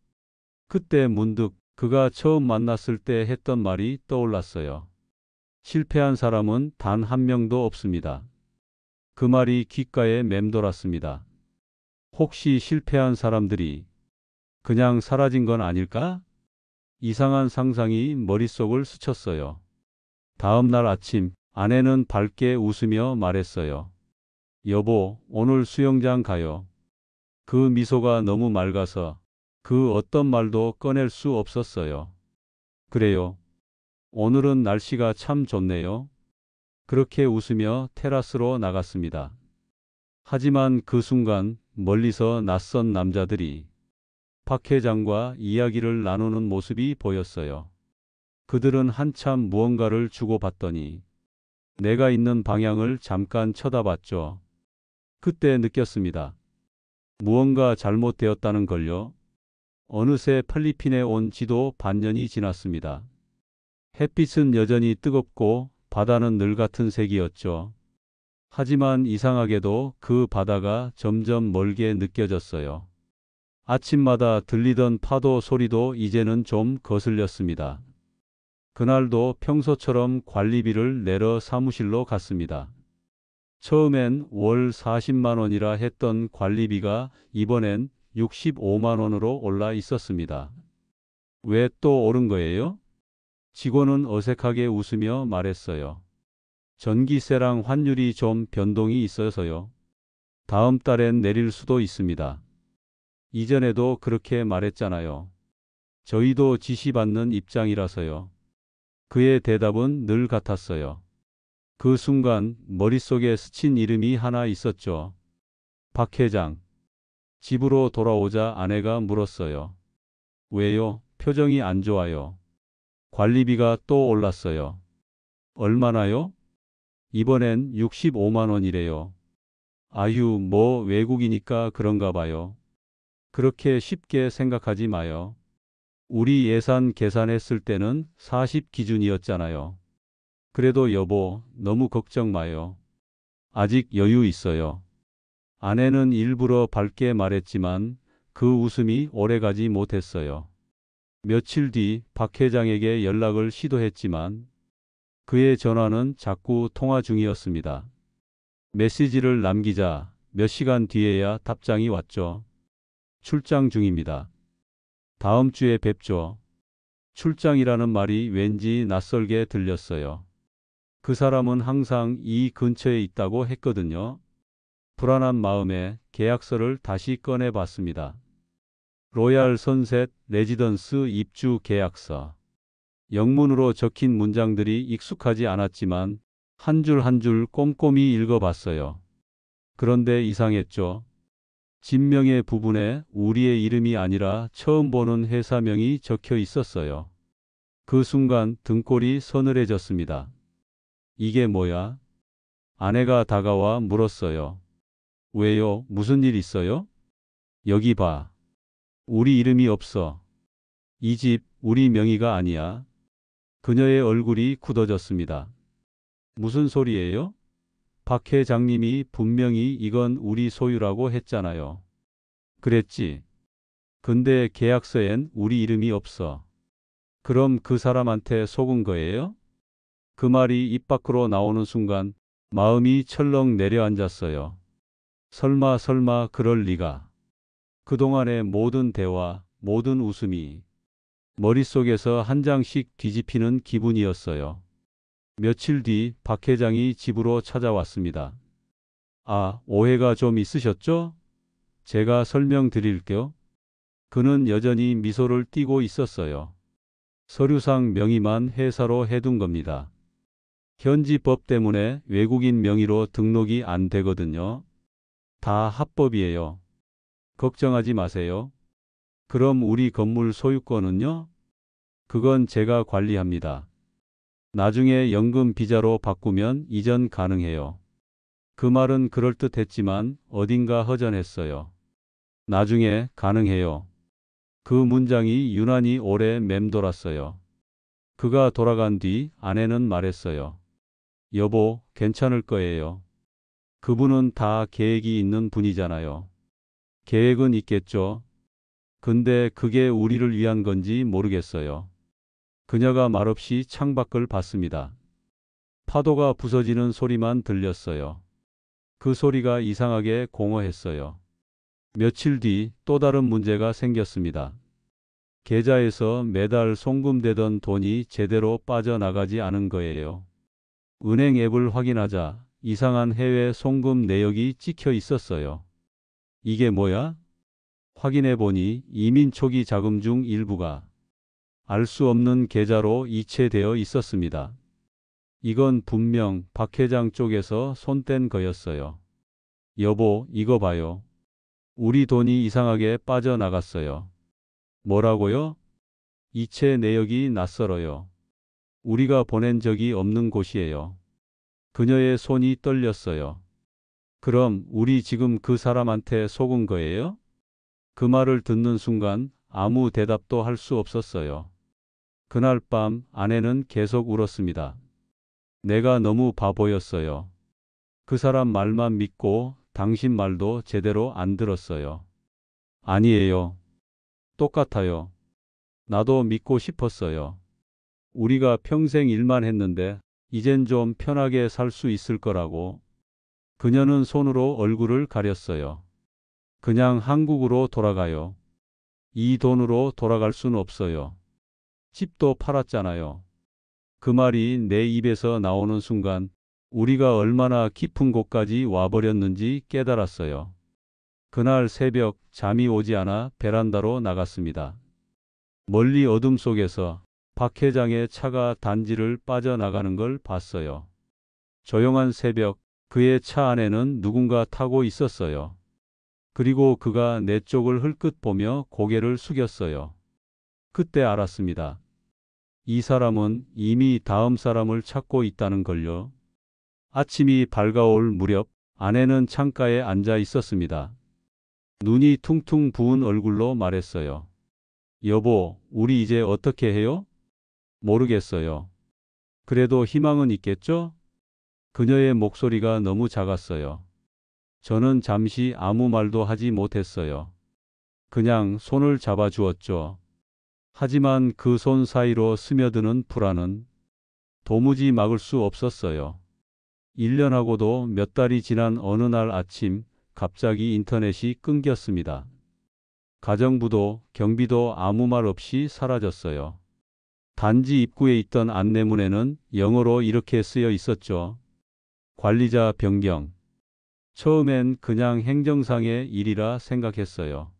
그때 문득 그가 처음 만났을 때 했던 말이 떠올랐어요. 실패한 사람은 단 한 명도 없습니다. 그 말이 귓가에 맴돌았습니다. 혹시 실패한 사람들이 그냥 사라진 건 아닐까? 이상한 상상이 머릿속을 스쳤어요. 다음 날 아침 아내는 밝게 웃으며 말했어요. 여보, 오늘 수영장 가요. 그 미소가 너무 맑아서 그 어떤 말도 꺼낼 수 없었어요. 그래요. 오늘은 날씨가 참 좋네요. 그렇게 웃으며 테라스로 나갔습니다. 하지만 그 순간 멀리서 낯선 남자들이 박 회장과 이야기를 나누는 모습이 보였어요. 그들은 한참 무언가를 주고받더니 내가 있는 방향을 잠깐 쳐다봤죠. 그때 느꼈습니다. 무언가 잘못되었다는 걸요. 어느새 필리핀에 온 지도 반년이 지났습니다. 햇빛은 여전히 뜨겁고 바다는 늘 같은 색이었죠. 하지만 이상하게도 그 바다가 점점 멀게 느껴졌어요. 아침마다 들리던 파도 소리도 이제는 좀 거슬렸습니다. 그날도 평소처럼 관리비를 내러 사무실로 갔습니다. 처음엔 월 40만 원이라 했던 관리비가 이번엔 65만 원으로 올라 있었습니다. 왜 또 오른 거예요? 직원은 어색하게 웃으며 말했어요. 전기세랑 환율이 좀 변동이 있어서요. 다음 달엔 내릴 수도 있습니다. 이전에도 그렇게 말했잖아요. 저희도 지시받는 입장이라서요. 그의 대답은 늘 같았어요. 그 순간 머릿속에 스친 이름이 하나 있었죠. 박 회장. 집으로 돌아오자 아내가 물었어요. 왜요? 표정이 안 좋아요. 관리비가 또 올랐어요. 얼마나요? 이번엔 65만 원이래요. 아휴, 뭐 외국이니까 그런가 봐요. 그렇게 쉽게 생각하지 마요. 우리 예산 계산했을 때는 40 기준이었잖아요. 그래도 여보, 너무 걱정 마요. 아직 여유 있어요. 아내는 일부러 밝게 말했지만 그 웃음이 오래가지 못했어요. 며칠 뒤 박 회장에게 연락을 시도했지만 그의 전화는 자꾸 통화 중이었습니다. 메시지를 남기자 몇 시간 뒤에야 답장이 왔죠. 출장 중입니다. 다음 주에 뵙죠. 출장이라는 말이 왠지 낯설게 들렸어요. 그 사람은 항상 이 근처에 있다고 했거든요. 불안한 마음에 계약서를 다시 꺼내 봤습니다. 로얄 선셋 레지던스 입주 계약서. 영문으로 적힌 문장들이 익숙하지 않았지만 한 줄 한 줄 꼼꼼히 읽어봤어요. 그런데 이상했죠. 진명의 부분에 우리의 이름이 아니라 처음 보는 회사명이 적혀 있었어요. 그 순간 등골이 서늘해졌습니다. 이게 뭐야? 아내가 다가와 물었어요. 왜요? 무슨 일 있어요? 여기 봐. 우리 이름이 없어. 이 집 우리 명의가 아니야. 그녀의 얼굴이 굳어졌습니다. 무슨 소리예요? 박 회장님이 분명히 이건 우리 소유라고 했잖아요. 그랬지. 근데 계약서엔 우리 이름이 없어. 그럼 그 사람한테 속은 거예요? 그 말이 입 밖으로 나오는 순간 마음이 철렁 내려앉았어요. 설마 그럴 리가. 그동안의 모든 대화, 모든 웃음이 머릿속에서 한 장씩 뒤집히는 기분이었어요. 며칠 뒤 박 회장이 집으로 찾아왔습니다. 아, 오해가 좀 있으셨죠? 제가 설명드릴게요. 그는 여전히 미소를 띠고 있었어요. 서류상 명의만 회사로 해둔 겁니다. 현지 법 때문에 외국인 명의로 등록이 안 되거든요. 다 합법이에요. 걱정하지 마세요. 그럼 우리 건물 소유권은요? 그건 제가 관리합니다. 나중에 연금 비자로 바꾸면 이전 가능해요. 그 말은 그럴듯했지만 어딘가 허전했어요. 나중에 가능해요. 그 문장이 유난히 오래 맴돌았어요. 그가 돌아간 뒤 아내는 말했어요. 여보, 괜찮을 거예요. 그분은 다 계획이 있는 분이잖아요. 계획은 있겠죠. 근데 그게 우리를 위한 건지 모르겠어요. 그녀가 말없이 창밖을 봤습니다. 파도가 부서지는 소리만 들렸어요. 그 소리가 이상하게 공허했어요. 며칠 뒤 또 다른 문제가 생겼습니다. 계좌에서 매달 송금되던 돈이 제대로 빠져나가지 않은 거예요. 은행 앱을 확인하자 이상한 해외 송금 내역이 찍혀 있었어요. 이게 뭐야? 확인해 보니 이민 초기 자금 중 일부가 알 수 없는 계좌로 이체되어 있었습니다. 이건 분명 박 회장 쪽에서 손뗀 거였어요. 여보, 이거 봐요. 우리 돈이 이상하게 빠져나갔어요. 뭐라고요? 이체 내역이 낯설어요. 우리가 보낸 적이 없는 곳이에요. 그녀의 손이 떨렸어요. 그럼 우리 지금 그 사람한테 속은 거예요? 그 말을 듣는 순간 아무 대답도 할 수 없었어요. 그날 밤 아내는 계속 울었습니다. 내가 너무 바보였어요. 그 사람 말만 믿고 당신 말도 제대로 안 들었어요. 아니에요. 똑같아요. 나도 믿고 싶었어요. 우리가 평생 일만 했는데 이젠 좀 편하게 살 수 있을 거라고. 그녀는 손으로 얼굴을 가렸어요. 그냥 한국으로 돌아가요. 이 돈으로 돌아갈 순 없어요. 집도 팔았잖아요. 그 말이 내 입에서 나오는 순간 우리가 얼마나 깊은 곳까지 와버렸는지 깨달았어요. 그날 새벽 잠이 오지 않아 베란다로 나갔습니다. 멀리 어둠 속에서 박 회장의 차가 단지를 빠져나가는 걸 봤어요. 조용한 새벽, 그의 차 안에는 누군가 타고 있었어요. 그리고 그가 내 쪽을 흘끗 보며 고개를 숙였어요. 그때 알았습니다. 이 사람은 이미 다음 사람을 찾고 있다는 걸요. 아침이 밝아올 무렵 아내는 창가에 앉아 있었습니다. 눈이 퉁퉁 부은 얼굴로 말했어요. 여보, 우리 이제 어떻게 해요? 모르겠어요. 그래도 희망은 있겠죠? 그녀의 목소리가 너무 작았어요. 저는 잠시 아무 말도 하지 못했어요. 그냥 손을 잡아주었죠. 하지만 그 손 사이로 스며드는 불안은 도무지 막을 수 없었어요. 1년하고도 몇 달이 지난 어느 날 아침 갑자기 인터넷이 끊겼습니다. 가정부도 경비도 아무 말 없이 사라졌어요. 단지 입구에 있던 안내문에는 영어로 이렇게 쓰여 있었죠. 관리자 변경. 처음엔 그냥 행정상의 일이라 생각했어요.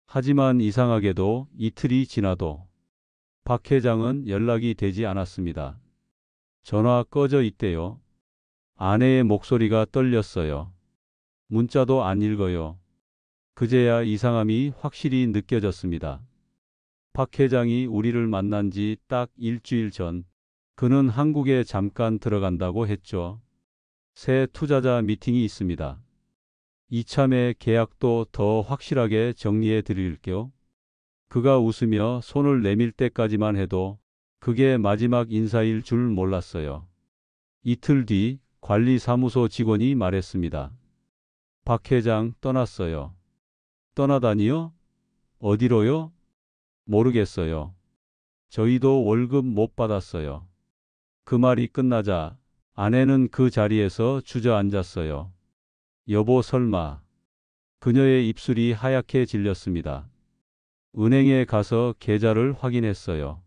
하지만 이상하게도 이틀이 지나도 박 회장은 연락이 되지 않았습니다. 전화 꺼져 있대요. 아내의 목소리가 떨렸어요. 문자도 안 읽어요. 그제야 이상함이 확실히 느껴졌습니다. 박 회장이 우리를 만난 지 딱 일주일 전 그는 한국에 잠깐 들어간다고 했죠. 새 투자자 미팅이 있습니다. 이참에 계약도 더 확실하게 정리해 드릴게요. 그가 웃으며 손을 내밀 때까지만 해도 그게 마지막 인사일 줄 몰랐어요. 이틀 뒤 관리사무소 직원이 말했습니다. 박 회장 떠났어요. 떠나다니요? 어디로요? 모르겠어요. 저희도 월급 못 받았어요. 그 말이 끝나자 아내는 그 자리에서 주저앉았어요. 여보 설마. 그녀의 입술이 하얗게 질렸습니다. 은행에 가서 계좌를 확인했어요.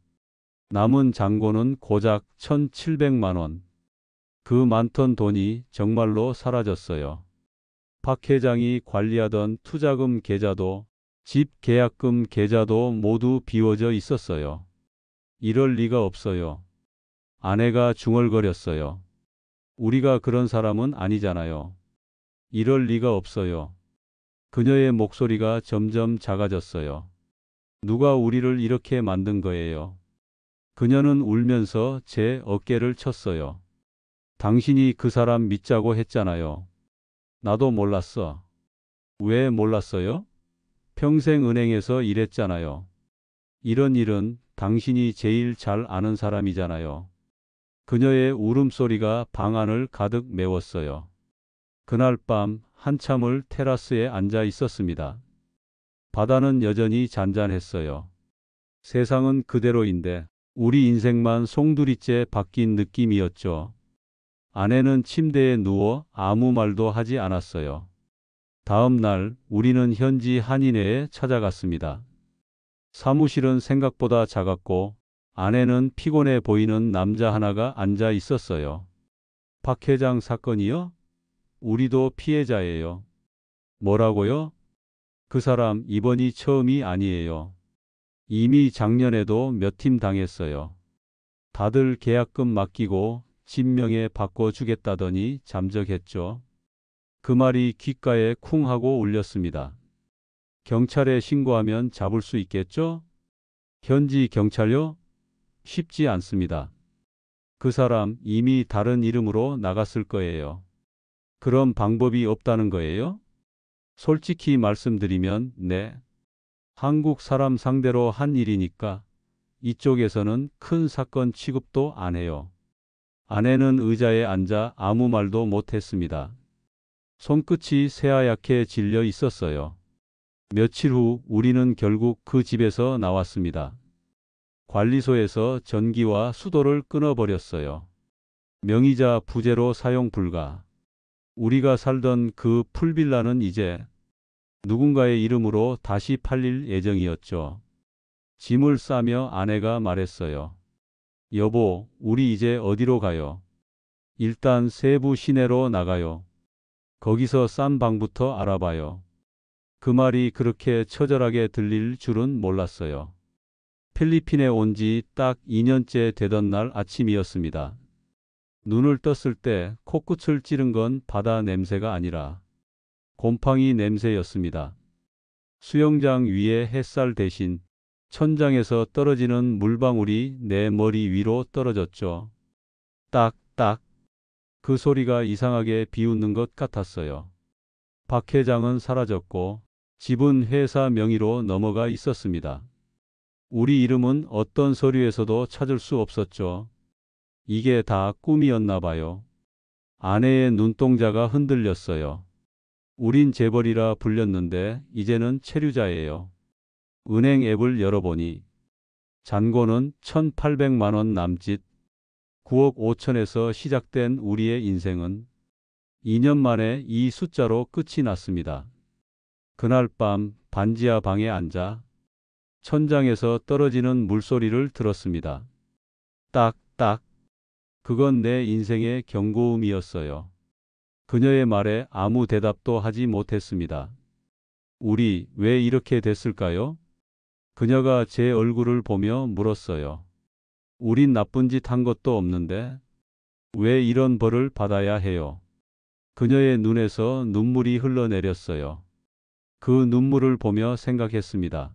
남은 잔고는 고작 1,700만 원. 그 많던 돈이 정말로 사라졌어요. 박 회장이 관리하던 투자금 계좌도 집 계약금 계좌도 모두 비워져 있었어요. 이럴 리가 없어요. 아내가 중얼거렸어요. 우리가 그런 사람은 아니잖아요. 이럴 리가 없어요. 그녀의 목소리가 점점 작아졌어요. 누가 우리를 이렇게 만든 거예요? 그녀는 울면서 제 어깨를 쳤어요. 당신이 그 사람 믿자고 했잖아요. 나도 몰랐어. 왜 몰랐어요? 평생 은행에서 일했잖아요. 이런 일은 당신이 제일 잘 아는 사람이잖아요. 그녀의 울음소리가 방 안을 가득 메웠어요. 그날 밤 한참을 테라스에 앉아 있었습니다. 바다는 여전히 잔잔했어요. 세상은 그대로인데 우리 인생만 송두리째 바뀐 느낌이었죠. 아내는 침대에 누워 아무 말도 하지 않았어요. 다음 날 우리는 현지 한인회에 찾아갔습니다. 사무실은 생각보다 작았고 아내는 피곤해 보이는 남자 하나가 앉아 있었어요. 박 회장 사건이요? 우리도 피해자예요. 뭐라고요? 그 사람 이번이 처음이 아니에요. 이미 작년에도 몇 팀 당했어요. 다들 계약금 맡기고 집 명예 바꿔주겠다더니 잠적했죠. 그 말이 귓가에 쿵 하고 울렸습니다. 경찰에 신고하면 잡을 수 있겠죠? 현지 경찰요? 쉽지 않습니다. 그 사람 이미 다른 이름으로 나갔을 거예요. 그런 방법이 없다는 거예요? 솔직히 말씀드리면 네. 한국 사람 상대로 한 일이니까 이쪽에서는 큰 사건 취급도 안 해요. 아내는 의자에 앉아 아무 말도 못했습니다. 손끝이 새하얗게 질려 있었어요. 며칠 후 우리는 결국 그 집에서 나왔습니다. 관리소에서 전기와 수도를 끊어버렸어요. 명의자 부재로 사용 불가. 우리가 살던 그 풀빌라는 이제 누군가의 이름으로 다시 팔릴 예정이었죠. 짐을 싸며 아내가 말했어요. 여보, 우리 이제 어디로 가요? 일단 세부 시내로 나가요. 거기서 싼 방부터 알아봐요. 그 말이 그렇게 처절하게 들릴 줄은 몰랐어요. 필리핀에 온 지 딱 2년째 되던 날 아침이었습니다. 눈을 떴을 때 코끝을 찌른 건 바다 냄새가 아니라 곰팡이 냄새였습니다. 수영장 위에 햇살 대신 천장에서 떨어지는 물방울이 내 머리 위로 떨어졌죠. 딱딱. 그 소리가 이상하게 비웃는 것 같았어요. 박 회장은 사라졌고 집은 회사 명의로 넘어가 있었습니다. 우리 이름은 어떤 서류에서도 찾을 수 없었죠. 이게 다 꿈이었나 봐요. 아내의 눈동자가 흔들렸어요. 우린 재벌이라 불렸는데 이제는 체류자예요. 은행 앱을 열어보니 잔고는 1,800만 원 남짓, 9억 5천에서 시작된 우리의 인생은 2년 만에 이 숫자로 끝이 났습니다. 그날 밤 반지하 방에 앉아 천장에서 떨어지는 물소리를 들었습니다. 딱딱. 그건 내 인생의 경고음이었어요. 그녀의 말에 아무 대답도 하지 못했습니다. 우리 왜 이렇게 됐을까요? 그녀가 제 얼굴을 보며 물었어요. 우린 나쁜 짓 한 것도 없는데 왜 이런 벌을 받아야 해요? 그녀의 눈에서 눈물이 흘러내렸어요. 그 눈물을 보며 생각했습니다.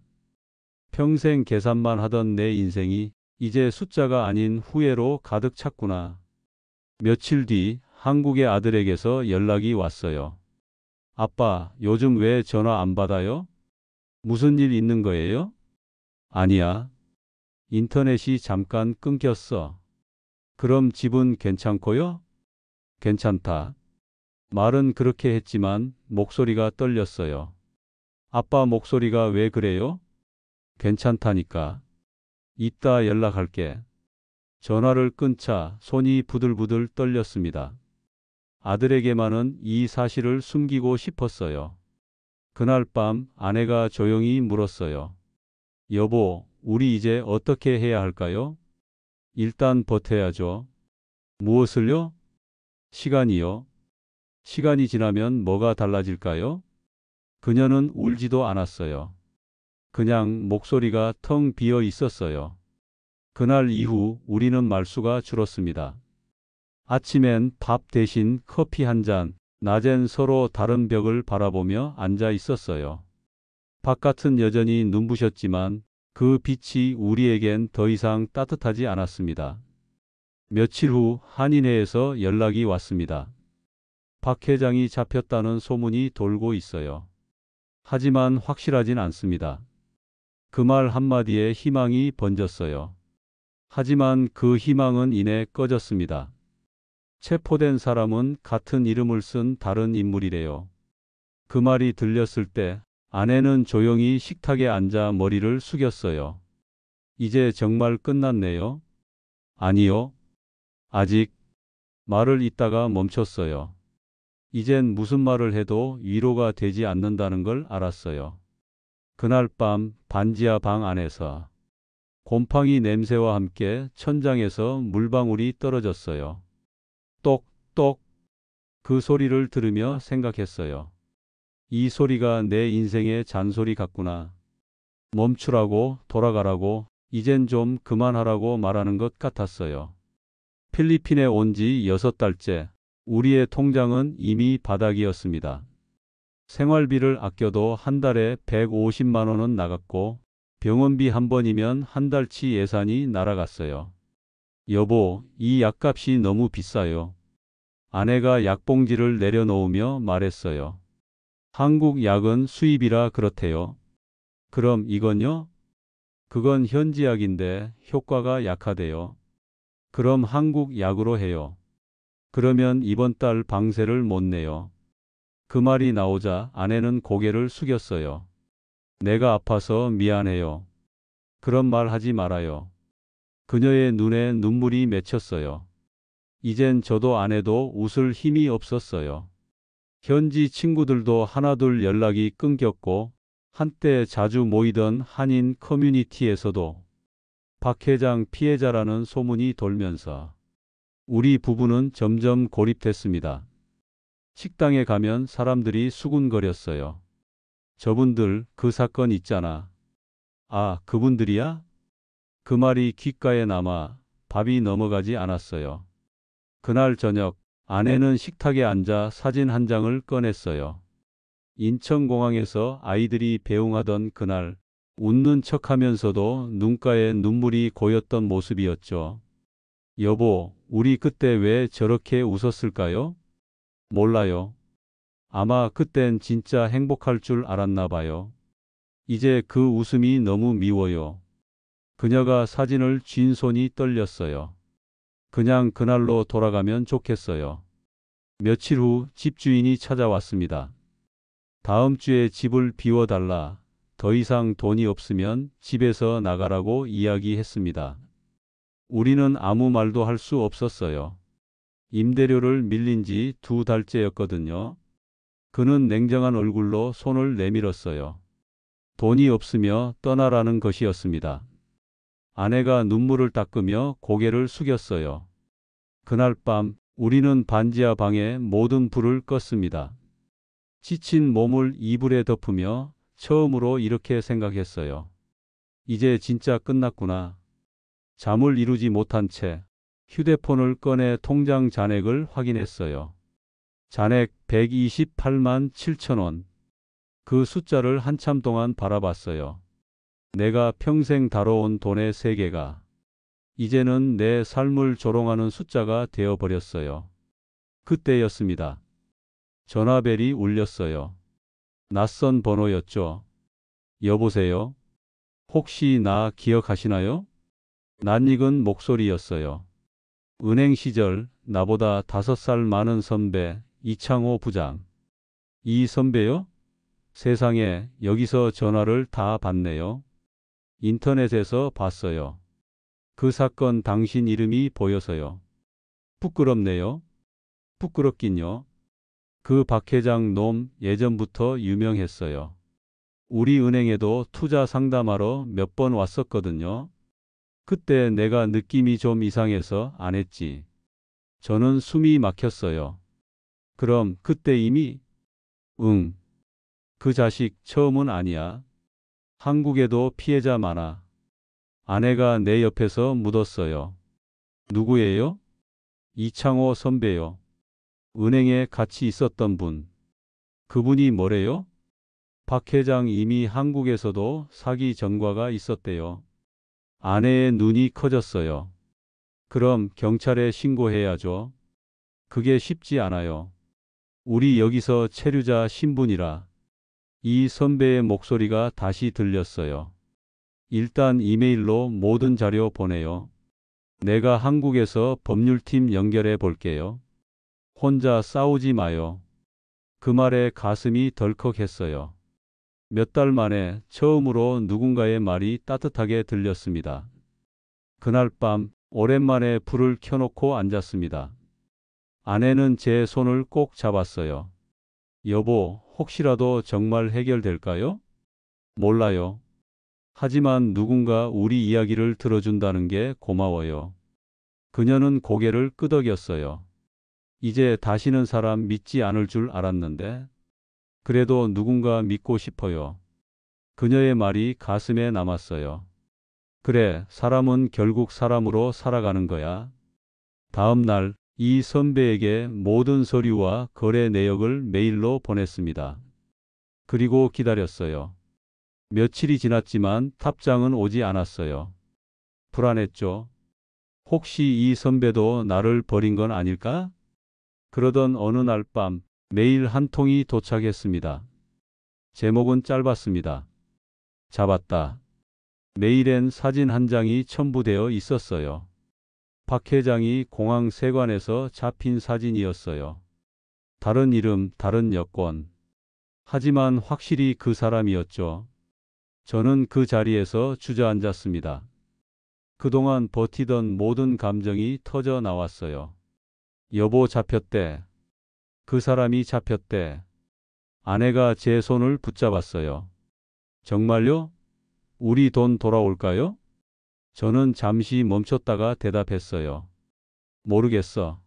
평생 계산만 하던 내 인생이 이제 숫자가 아닌 후회로 가득 찼구나. 며칠 뒤 한국의 아들에게서 연락이 왔어요. 아빠, 요즘 왜 전화 안 받아요? 무슨 일 있는 거예요? 아니야. 인터넷이 잠깐 끊겼어. 그럼 집은 괜찮고요? 괜찮다. 말은 그렇게 했지만 목소리가 떨렸어요. 아빠 목소리가 왜 그래요? 괜찮다니까. 이따 연락할게. 전화를 끊자 손이 부들부들 떨렸습니다. 아들에게만은 이 사실을 숨기고 싶었어요. 그날 밤 아내가 조용히 물었어요. 여보, 우리 이제 어떻게 해야 할까요? 일단 버텨야죠. 무엇을요? 시간이요. 시간이 지나면 뭐가 달라질까요? 그녀는 울지도 않았어요. 그냥 목소리가 텅 비어 있었어요. 그날 이후 우리는 말수가 줄었습니다. 아침엔 밥 대신 커피 한 잔, 낮엔 서로 다른 벽을 바라보며 앉아 있었어요. 바깥은 여전히 눈부셨지만 그 빛이 우리에겐 더 이상 따뜻하지 않았습니다. 며칠 후 한인회에서 연락이 왔습니다. 박 회장이 잡혔다는 소문이 돌고 있어요. 하지만 확실하진 않습니다. 그 말 한마디에 희망이 번졌어요. 하지만 그 희망은 이내 꺼졌습니다. 체포된 사람은 같은 이름을 쓴 다른 인물이래요. 그 말이 들렸을 때 아내는 조용히 식탁에 앉아 머리를 숙였어요. 이제 정말 끝났네요. 아니요. 아직. 말을 잇다가 멈췄어요. 이젠 무슨 말을 해도 위로가 되지 않는다는 걸 알았어요. 그날 밤 반지하 방 안에서 곰팡이 냄새와 함께 천장에서 물방울이 떨어졌어요. 똑똑. 그 소리를 들으며 생각했어요. 이 소리가 내 인생의 잔소리 같구나. 멈추라고, 돌아가라고, 이젠 좀 그만하라고 말하는 것 같았어요. 필리핀에 온 지 6달째. 우리의 통장은 이미 바닥이었습니다. 생활비를 아껴도 한 달에 150만 원은 나갔고 병원비 한 번이면 한 달치 예산이 날아갔어요. 여보, 이 약값이 너무 비싸요. 아내가 약봉지를 내려놓으며 말했어요. 한국 약은 수입이라 그렇대요. 그럼 이건요? 그건 현지약인데 효과가 약하대요. 그럼 한국 약으로 해요. 그러면 이번 달 방세를 못 내요. 그 말이 나오자 아내는 고개를 숙였어요. 내가 아파서 미안해요. 그런 말 하지 말아요. 그녀의 눈에 눈물이 맺혔어요. 이젠 저도 아내도 웃을 힘이 없었어요. 현지 친구들도 하나둘 연락이 끊겼고 한때 자주 모이던 한인 커뮤니티에서도 박 회장 피해자라는 소문이 돌면서 우리 부부는 점점 고립됐습니다. 식당에 가면 사람들이 수군거렸어요. 저분들 그 사건 있잖아. 아, 그분들이야? 그 말이 귓가에 남아 밥이 넘어가지 않았어요. 그날 저녁 아내는 식탁에 앉아 사진 한 장을 꺼냈어요. 인천공항에서 아이들이 배웅하던 그날 웃는 척하면서도 눈가에 눈물이 고였던 모습이었죠. 여보, 우리 그때 왜 저렇게 웃었을까요? 몰라요. 아마 그땐 진짜 행복할 줄 알았나 봐요. 이제 그 웃음이 너무 미워요. 그녀가 사진을 쥔 손이 떨렸어요. 그냥 그날로 돌아가면 좋겠어요. 며칠 후 집주인이 찾아왔습니다. 다음 주에 집을 비워달라. 더 이상 돈이 없으면 집에서 나가라고 이야기했습니다. 우리는 아무 말도 할 수 없었어요. 임대료를 밀린 지 2달째였거든요. 그는 냉정한 얼굴로 손을 내밀었어요. 돈이 없으며 떠나라는 것이었습니다. 아내가 눈물을 닦으며 고개를 숙였어요. 그날 밤 우리는 반지하 방의 모든 불을 껐습니다. 지친 몸을 이불에 덮으며 처음으로 이렇게 생각했어요. 이제 진짜 끝났구나. 잠을 이루지 못한 채 휴대폰을 꺼내 통장 잔액을 확인했어요. 잔액 128만 7천 원. 그 숫자를 한참 동안 바라봤어요. 내가 평생 다뤄온 돈의 세계가 이제는 내 삶을 조롱하는 숫자가 되어버렸어요. 그때였습니다. 전화벨이 울렸어요. 낯선 번호였죠. 여보세요? 혹시 나 기억하시나요? 낯익은 목소리였어요. 은행 시절 나보다 5살 많은 선배 이창호 부장. 이 선배요? 세상에, 여기서 전화를 다 받네요. 인터넷에서 봤어요. 그 사건 당신 이름이 보여서요. 부끄럽네요. 부끄럽긴요. 그 박 회장 놈 예전부터 유명했어요. 우리 은행에도 투자 상담하러 몇 번 왔었거든요. 그때 내가 느낌이 좀 이상해서 안 했지. 저는 숨이 막혔어요. 그럼 그때 이미? 응. 그 자식 처음은 아니야. 한국에도 피해자 많아. 아내가 내 옆에서 묻었어요. 누구예요? 이창호 선배요. 은행에 같이 있었던 분. 그분이 뭐래요? 박 회장 이미 한국에서도 사기 전과가 있었대요. 아내의 눈이 커졌어요. 그럼 경찰에 신고해야죠. 그게 쉽지 않아요. 우리 여기서 체류자 신분이라. 이 선배의 목소리가 다시 들렸어요. 일단 이메일로 모든 자료 보내요. 내가 한국에서 법률팀 연결해 볼게요. 혼자 싸우지 마요. 그 말에 가슴이 덜컥했어요. 몇 달 만에 처음으로 누군가의 말이 따뜻하게 들렸습니다. 그날 밤 오랜만에 불을 켜놓고 앉았습니다. 아내는 제 손을 꼭 잡았어요. 여보, 혹시라도 정말 해결될까요? 몰라요. 하지만 누군가 우리 이야기를 들어준다는 게 고마워요. 그녀는 고개를 끄덕였어요. 이제 다시는 사람 믿지 않을 줄 알았는데. 그래도 누군가 믿고 싶어요. 그녀의 말이 가슴에 남았어요. 그래, 사람은 결국 사람으로 살아가는 거야. 다음 날 이 선배에게 모든 서류와 거래 내역을 메일로 보냈습니다. 그리고 기다렸어요. 며칠이 지났지만 답장은 오지 않았어요. 불안했죠. 혹시 이 선배도 나를 버린 건 아닐까? 그러던 어느 날 밤 메일 한 통이 도착했습니다. 제목은 짧았습니다. 잡았다. 메일엔 사진 한 장이 첨부되어 있었어요. 박 회장이 공항 세관에서 잡힌 사진이었어요. 다른 이름, 다른 여권. 하지만 확실히 그 사람이었죠. 저는 그 자리에서 주저앉았습니다. 그동안 버티던 모든 감정이 터져 나왔어요. 여보 잡혔대. 그 사람이 잡혔대. 아내가 제 손을 붙잡았어요. 정말요? 우리 돈 돌아올까요? 저는 잠시 멈췄다가 대답했어요. 모르겠어.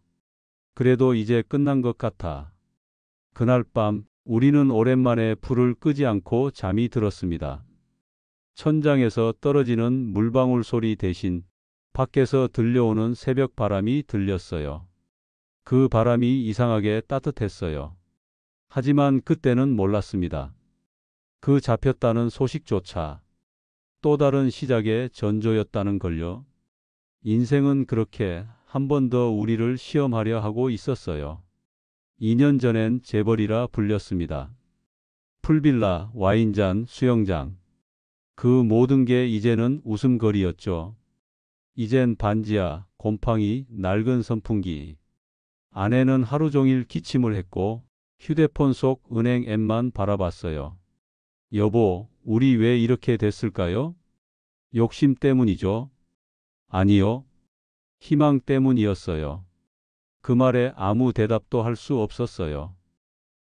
그래도 이제 끝난 것 같아. 그날 밤 우리는 오랜만에 불을 끄지 않고 잠이 들었습니다. 천장에서 떨어지는 물방울 소리 대신 밖에서 들려오는 새벽 바람이 들렸어요. 그 바람이 이상하게 따뜻했어요. 하지만 그때는 몰랐습니다. 그 잡혔다는 소식조차 또 다른 시작의 전조였다는 걸요. 인생은 그렇게 한 번 더 우리를 시험하려 하고 있었어요. 2년 전엔 재벌이라 불렸습니다. 풀빌라, 와인잔, 수영장. 그 모든 게 이제는 웃음거리였죠. 이젠 반지하, 곰팡이, 낡은 선풍기. 아내는 하루 종일 기침을 했고 휴대폰 속 은행 앱만 바라봤어요. 여보, 우리 왜 이렇게 됐을까요? 욕심 때문이죠. 아니요. 희망 때문이었어요. 그 말에 아무 대답도 할 수 없었어요.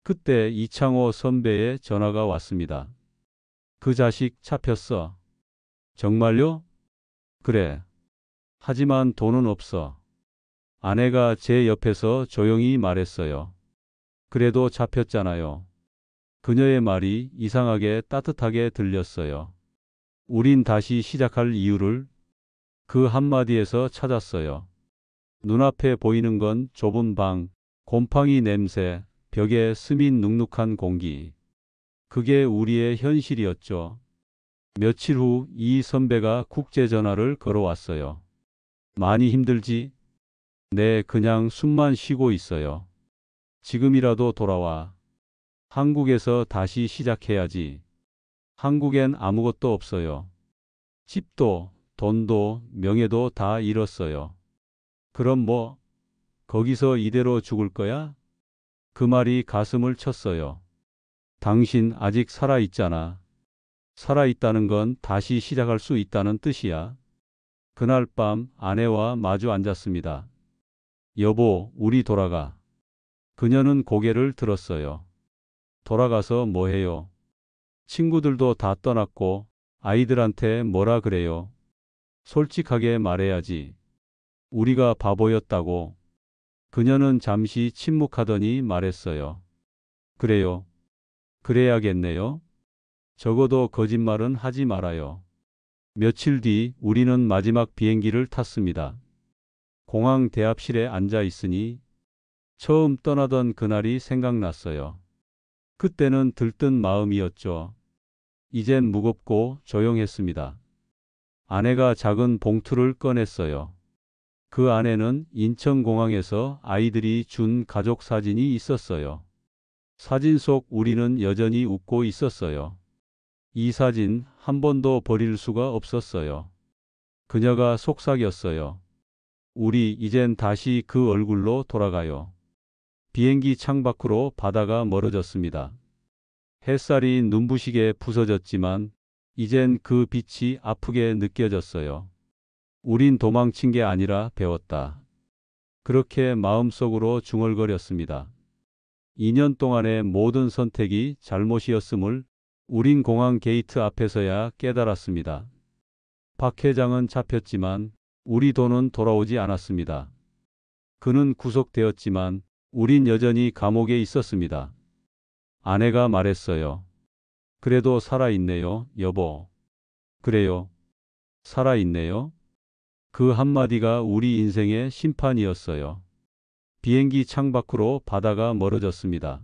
그때 이창호 선배의 전화가 왔습니다. 그 자식 잡혔어. 정말요? 그래. 하지만 돈은 없어. 아내가 제 옆에서 조용히 말했어요. 그래도 잡혔잖아요. 그녀의 말이 이상하게 따뜻하게 들렸어요. 우린 다시 시작할 이유를 그 한마디에서 찾았어요. 눈앞에 보이는 건 좁은 방, 곰팡이 냄새, 벽에 스민 눅눅한 공기. 그게 우리의 현실이었죠. 며칠 후 이 선배가 국제전화를 걸어왔어요. 많이 힘들지? 네, 그냥 숨만 쉬고 있어요. 지금이라도 돌아와. 한국에서 다시 시작해야지. 한국엔 아무것도 없어요. 집도, 돈도, 명예도 다 잃었어요. 그럼 뭐, 거기서 이대로 죽을 거야? 그 말이 가슴을 쳤어요. 당신 아직 살아있잖아. 살아있다는 건 다시 시작할 수 있다는 뜻이야. 그날 밤 아내와 마주 앉았습니다. 여보, 우리 돌아가. 그녀는 고개를 들었어요. 돌아가서 뭐 해요? 친구들도 다 떠났고 아이들한테 뭐라 그래요? 솔직하게 말해야지. 우리가 바보였다고. 그녀는 잠시 침묵하더니 말했어요. 그래요. 그래야겠네요. 적어도 거짓말은 하지 말아요. 며칠 뒤 우리는 마지막 비행기를 탔습니다. 공항 대합실에 앉아 있으니 처음 떠나던 그날이 생각났어요. 그때는 들뜬 마음이었죠. 이젠 무겁고 조용했습니다. 아내가 작은 봉투를 꺼냈어요. 그 안에는 인천공항에서 아이들이 준 가족 사진이 있었어요. 사진 속 우리는 여전히 웃고 있었어요. 이 사진 한 번도 버릴 수가 없었어요. 그녀가 속삭였어요. 우리 이젠 다시 그 얼굴로 돌아가요. 비행기 창밖으로 바다가 멀어졌습니다. 햇살이 눈부시게 부서졌지만 이젠 그 빛이 아프게 느껴졌어요. 우린 도망친 게 아니라 배웠다. 그렇게 마음속으로 중얼거렸습니다. 2년 동안의 모든 선택이 잘못이었음을 우린 공항 게이트 앞에서야 깨달았습니다. 박 회장은 잡혔지만 우리 돈은 돌아오지 않았습니다. 그는 구속되었지만 우린 여전히 감옥에 있었습니다. 아내가 말했어요. 그래도 살아있네요, 여보. 그래요. 살아있네요. 그 한마디가 우리 인생의 심판이었어요. 비행기 창밖으로 바다가 멀어졌습니다.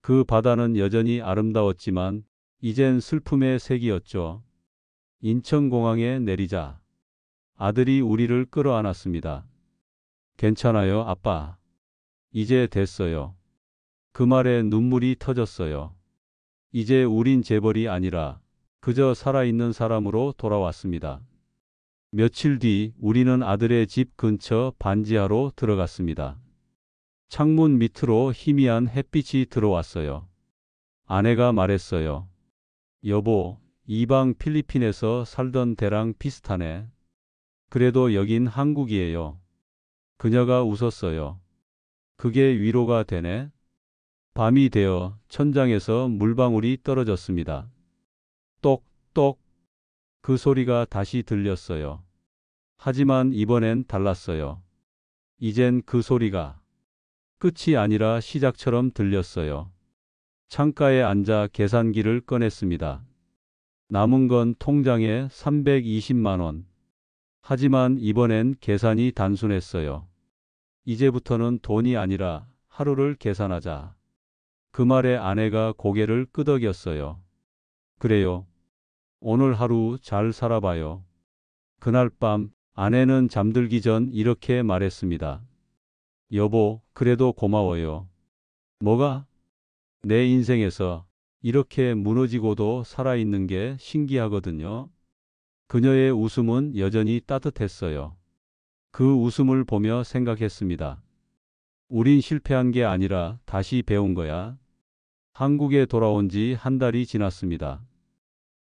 그 바다는 여전히 아름다웠지만 이젠 슬픔의 색이었죠. 인천공항에 내리자 아들이 우리를 끌어안았습니다. 괜찮아요, 아빠. 이제 됐어요. 그 말에 눈물이 터졌어요. 이제 우린 재벌이 아니라 그저 살아있는 사람으로 돌아왔습니다. 며칠 뒤 우리는 아들의 집 근처 반지하로 들어갔습니다. 창문 밑으로 희미한 햇빛이 들어왔어요. 아내가 말했어요. 여보, 이방 필리핀에서 살던 데랑 비슷하네. 그래도 여긴 한국이에요. 그녀가 웃었어요. 그게 위로가 되네. 밤이 되어 천장에서 물방울이 떨어졌습니다. 똑똑. 그 소리가 다시 들렸어요. 하지만 이번엔 달랐어요. 이젠 그 소리가 끝이 아니라 시작처럼 들렸어요. 창가에 앉아 계산기를 꺼냈습니다. 남은 건 통장에 320만 원. 하지만 이번엔 계산이 단순했어요. 이제부터는 돈이 아니라 하루를 계산하자. 그 말에 아내가 고개를 끄덕였어요. 그래요. 오늘 하루 잘 살아봐요. 그날 밤 아내는 잠들기 전 이렇게 말했습니다. 여보, 그래도 고마워요. 뭐가? 내 인생에서 이렇게 무너지고도 살아있는 게 신기하거든요. 그녀의 웃음은 여전히 따뜻했어요. 그 웃음을 보며 생각했습니다. 우린 실패한 게 아니라 다시 배운 거야. 한국에 돌아온 지 한 달이 지났습니다.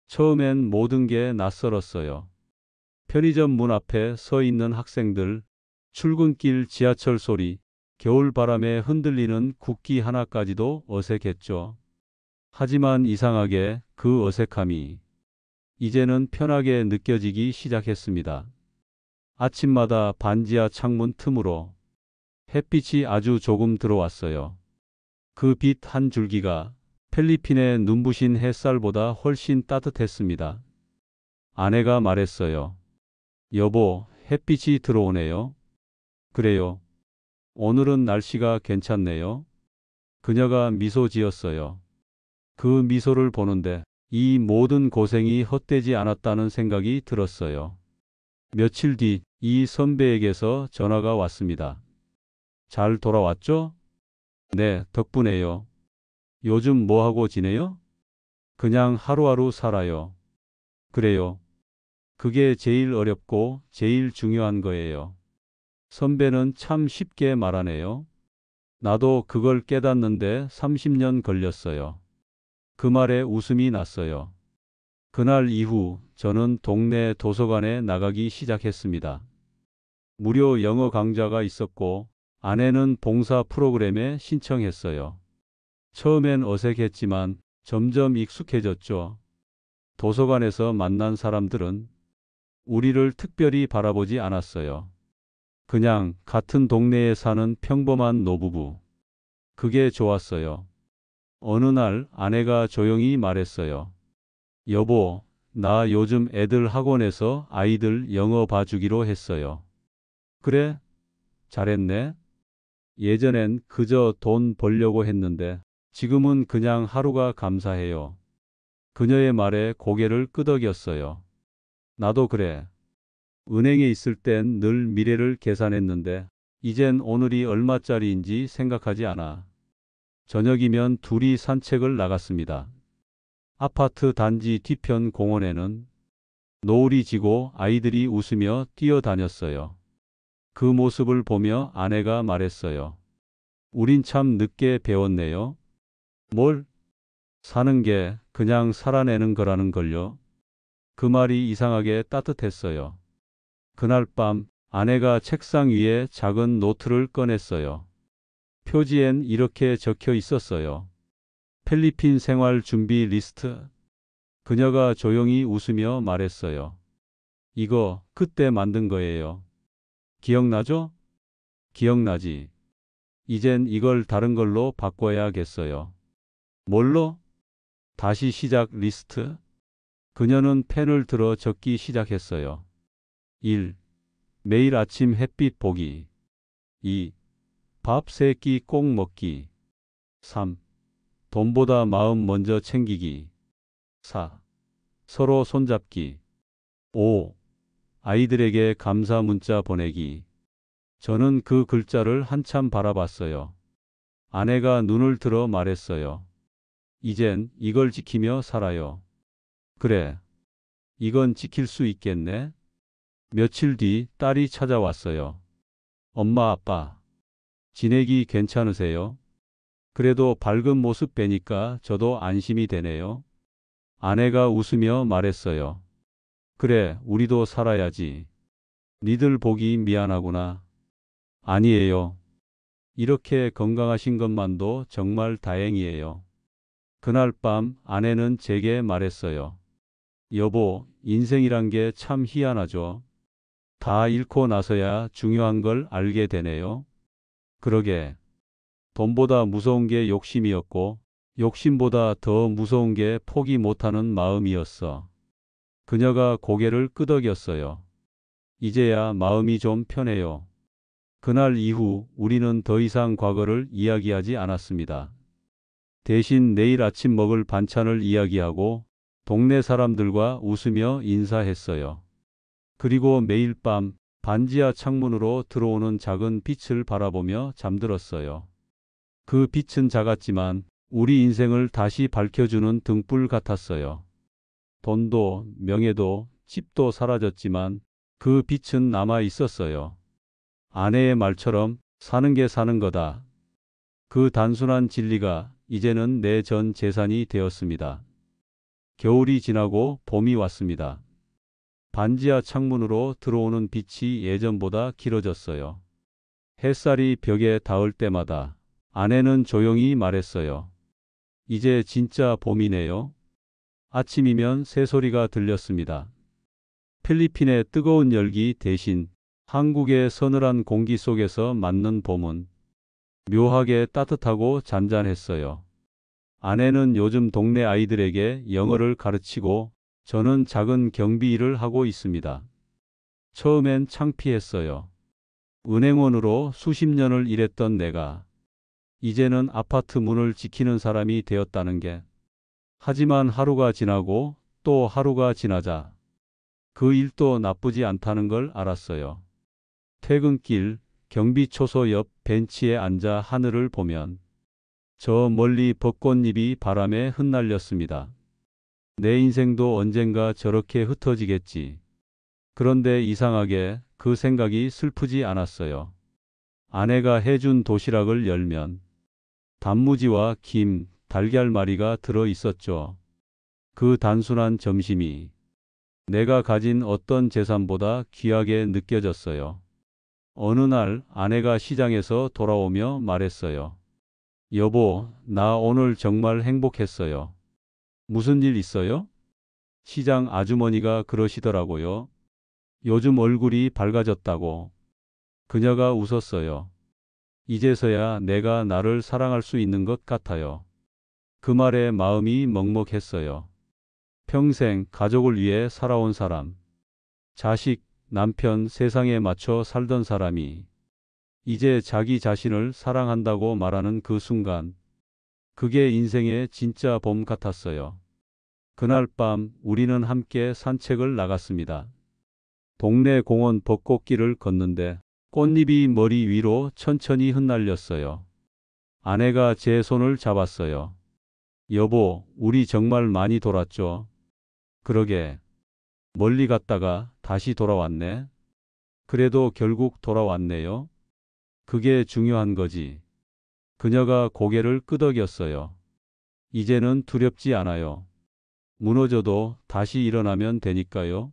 처음엔 모든 게 낯설었어요. 편의점 문 앞에 서 있는 학생들, 출근길 지하철 소리, 겨울바람에 흔들리는 국기 하나까지도 어색했죠. 하지만 이상하게 그 어색함이 이제는 편하게 느껴지기 시작했습니다. 아침마다 반지하 창문 틈으로 햇빛이 아주 조금 들어왔어요. 그 빛 한 줄기가 필리핀의 눈부신 햇살보다 훨씬 따뜻했습니다. 아내가 말했어요. 여보, 햇빛이 들어오네요. 그래요. 오늘은 날씨가 괜찮네요. 그녀가 미소 지었어요. 그 미소를 보는데 이 모든 고생이 헛되지 않았다는 생각이 들었어요. 며칠 뒤 이 선배에게서 전화가 왔습니다. 잘 돌아왔죠? 네, 덕분에요. 요즘 뭐 하고 지내요? 그냥 하루하루 살아요. 그래요. 그게 제일 어렵고 제일 중요한 거예요. 선배는 참 쉽게 말하네요. 나도 그걸 깨닫는데 30년 걸렸어요. 그 말에 웃음이 났어요. 그날 이후 저는 동네 도서관에 나가기 시작했습니다. 무료 영어 강좌가 있었고 아내는 봉사 프로그램에 신청했어요. 처음엔 어색했지만 점점 익숙해졌죠. 도서관에서 만난 사람들은 우리를 특별히 바라보지 않았어요. 그냥 같은 동네에 사는 평범한 노부부. 그게 좋았어요. 어느 날 아내가 조용히 말했어요. 여보, 나 요즘 애들 학원에서 아이들 영어 봐주기로 했어요. 그래? 잘했네. 예전엔 그저 돈 벌려고 했는데 지금은 그냥 하루가 감사해요. 그녀의 말에 고개를 끄덕였어요. 나도 그래. 은행에 있을 땐 늘 미래를 계산했는데 이젠 오늘이 얼마짜리인지 생각하지 않아. 저녁이면 둘이 산책을 나갔습니다. 아파트 단지 뒤편 공원에는 노을이 지고 아이들이 웃으며 뛰어다녔어요. 그 모습을 보며 아내가 말했어요. 우린 참 늦게 배웠네요. 뭘? 사는 게 그냥 살아내는 거라는 걸요. 그 말이 이상하게 따뜻했어요. 그날 밤 아내가 책상 위에 작은 노트를 꺼냈어요. 표지엔 이렇게 적혀 있었어요. 필리핀 생활 준비 리스트. 그녀가 조용히 웃으며 말했어요. 이거 그때 만든 거예요. 기억나죠? 기억나지. 이젠 이걸 다른 걸로 바꿔야겠어요. 뭘로? 다시 시작 리스트. 그녀는 펜을 들어 적기 시작했어요. 1. 매일 아침 햇빛 보기. 2. 밥 3끼 꼭 먹기. 3. 돈보다 마음 먼저 챙기기. 4. 서로 손잡기. 5. 아이들에게 감사 문자 보내기. 저는 그 글자를 한참 바라봤어요. 아내가 눈을 들어 말했어요. 이젠 이걸 지키며 살아요. 그래. 이건 지킬 수 있겠네. 며칠 뒤 딸이 찾아왔어요. 엄마, 아빠. 지내기 괜찮으세요? 그래도 밝은 모습 뵈니까 저도 안심이 되네요. 아내가 웃으며 말했어요. 그래, 우리도 살아야지. 니들 보기 미안하구나. 아니에요. 이렇게 건강하신 것만도 정말 다행이에요. 그날 밤 아내는 제게 말했어요. 여보, 인생이란 게 참 희한하죠. 다 잃고 나서야 중요한 걸 알게 되네요. 그러게. 돈보다 무서운 게 욕심이었고, 욕심보다 더 무서운 게 포기 못하는 마음이었어. 그녀가 고개를 끄덕였어요. 이제야 마음이 좀 편해요. 그날 이후 우리는 더 이상 과거를 이야기하지 않았습니다. 대신 내일 아침 먹을 반찬을 이야기하고 동네 사람들과 웃으며 인사했어요. 그리고 매일 밤 반지하 창문으로 들어오는 작은 빛을 바라보며 잠들었어요. 그 빛은 작았지만 우리 인생을 다시 밝혀주는 등불 같았어요. 돈도 명예도 집도 사라졌지만 그 빛은 남아 있었어요. 아내의 말처럼 사는 게 사는 거다. 그 단순한 진리가 이제는 내 전 재산이 되었습니다. 겨울이 지나고 봄이 왔습니다. 반지하 창문으로 들어오는 빛이 예전보다 길어졌어요. 햇살이 벽에 닿을 때마다 아내는 조용히 말했어요. 이제 진짜 봄이네요. 아침이면 새소리가 들렸습니다. 필리핀의 뜨거운 열기 대신 한국의 서늘한 공기 속에서 맞는 봄은 묘하게 따뜻하고 잔잔했어요. 아내는 요즘 동네 아이들에게 영어를 가르치고 저는 작은 경비 일을 하고 있습니다. 처음엔 창피했어요. 은행원으로 수십 년을 일했던 내가 이제는 아파트 문을 지키는 사람이 되었다는 게. 하지만 하루가 지나고 또 하루가 지나자 그 일도 나쁘지 않다는 걸 알았어요. 퇴근길 경비초소 옆 벤치에 앉아 하늘을 보면 저 멀리 벚꽃잎이 바람에 흩날렸습니다. 내 인생도 언젠가 저렇게 흩어지겠지. 그런데 이상하게 그 생각이 슬프지 않았어요. 아내가 해준 도시락을 열면 단무지와 김, 달걀말이가 들어 있었죠. 그 단순한 점심이 내가 가진 어떤 재산보다 귀하게 느껴졌어요. 어느 날 아내가 시장에서 돌아오며 말했어요. 여보, 나 오늘 정말 행복했어요. 무슨 일 있어요? 시장 아주머니가 그러시더라고요. 요즘 얼굴이 밝아졌다고. 그녀가 웃었어요. 이제서야 내가 나를 사랑할 수 있는 것 같아요. 그 말에 마음이 먹먹했어요. 평생 가족을 위해 살아온 사람, 자식, 남편, 세상에 맞춰 살던 사람이 이제 자기 자신을 사랑한다고 말하는 그 순간, 그게 인생의 진짜 봄 같았어요. 그날 밤 우리는 함께 산책을 나갔습니다. 동네 공원 벚꽃길을 걷는데 꽃잎이 머리 위로 천천히 흩날렸어요. 아내가 제 손을 잡았어요. 여보, 우리 정말 많이 돌았죠? 그러게. 멀리 갔다가 다시 돌아왔네. 그래도 결국 돌아왔네요. 그게 중요한 거지. 그녀가 고개를 끄덕였어요. 이제는 두렵지 않아요. 무너져도 다시 일어나면 되니까요.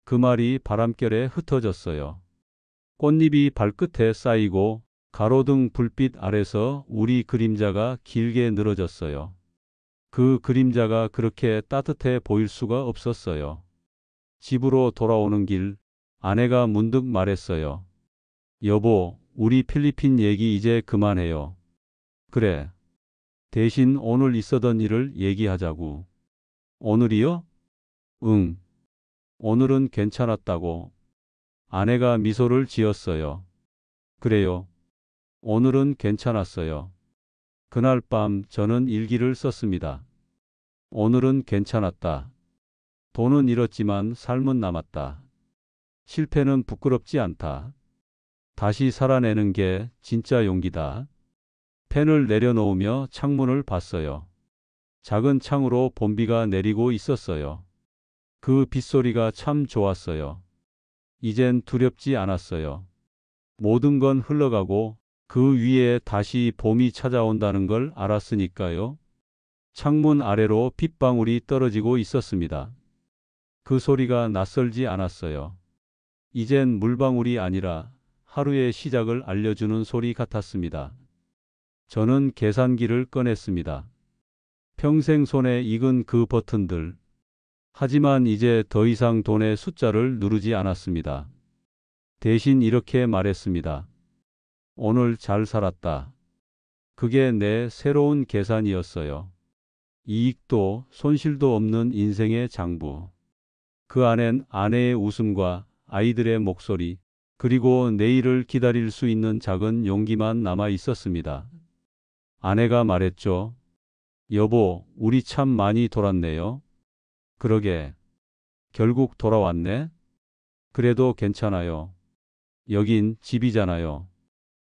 그 말이 바람결에 흩어졌어요. 꽃잎이 발끝에 쌓이고 가로등 불빛 아래서 우리 그림자가 길게 늘어졌어요. 그 그림자가 그렇게 따뜻해 보일 수가 없었어요. 집으로 돌아오는 길, 아내가 문득 말했어요. 여보, 우리 필리핀 얘기 이제 그만해요. 그래. 대신 오늘 있었던 일을 얘기하자고. 오늘이요? 응. 오늘은 괜찮았다고. 아내가 미소를 지었어요. 그래요. 오늘은 괜찮았어요. 그날 밤 저는 일기를 썼습니다. 오늘은 괜찮았다. 돈은 잃었지만 삶은 남았다. 실패는 부끄럽지 않다. 다시 살아내는 게 진짜 용기다. 펜을 내려놓으며 창문을 봤어요. 작은 창으로 봄비가 내리고 있었어요. 그 빗소리가 참 좋았어요. 이젠 두렵지 않았어요. 모든 건 흘러가고 그 위에 다시 봄이 찾아온다는 걸 알았으니까요. 창문 아래로 빗방울이 떨어지고 있었습니다. 그 소리가 낯설지 않았어요. 이젠 물방울이 아니라 하루의 시작을 알려주는 소리 같았습니다. 저는 계산기를 꺼냈습니다. 평생 손에 익은 그 버튼들. 하지만 이제 더 이상 돈의 숫자를 누르지 않았습니다. 대신 이렇게 말했습니다. 오늘 잘 살았다. 그게 내 새로운 계산이었어요. 이익도 손실도 없는 인생의 장부. 그 안엔 아내의 웃음과 아이들의 목소리, 그리고 내일을 기다릴 수 있는 작은 용기만 남아 있었습니다. 아내가 말했죠. 여보, 우리 참 많이 돌았네요. 그러게. 결국 돌아왔네. 그래도 괜찮아요. 여긴 집이잖아요.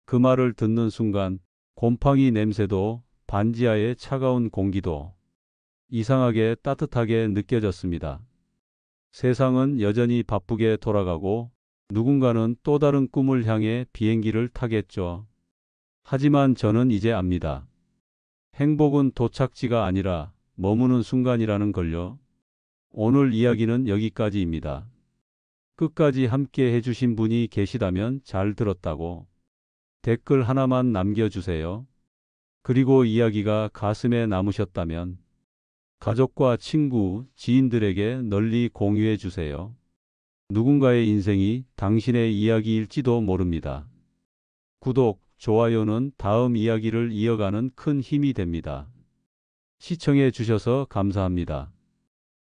그 말을 듣는 순간 곰팡이 냄새도 반지하의 차가운 공기도 이상하게 따뜻하게 느껴졌습니다. 세상은 여전히 바쁘게 돌아가고 누군가는 또 다른 꿈을 향해 비행기를 타겠죠. 하지만 저는 이제 압니다. 행복은 도착지가 아니라 머무는 순간이라는 걸요. 오늘 이야기는 여기까지입니다. 끝까지 함께 해주신 분이 계시다면 잘 들었다고 댓글 하나만 남겨주세요. 그리고 이야기가 가슴에 남으셨다면 가족과 친구, 지인들에게 널리 공유해 주세요. 누군가의 인생이 당신의 이야기일지도 모릅니다. 구독, 좋아요는 다음 이야기를 이어가는 큰 힘이 됩니다. 시청해 주셔서 감사합니다.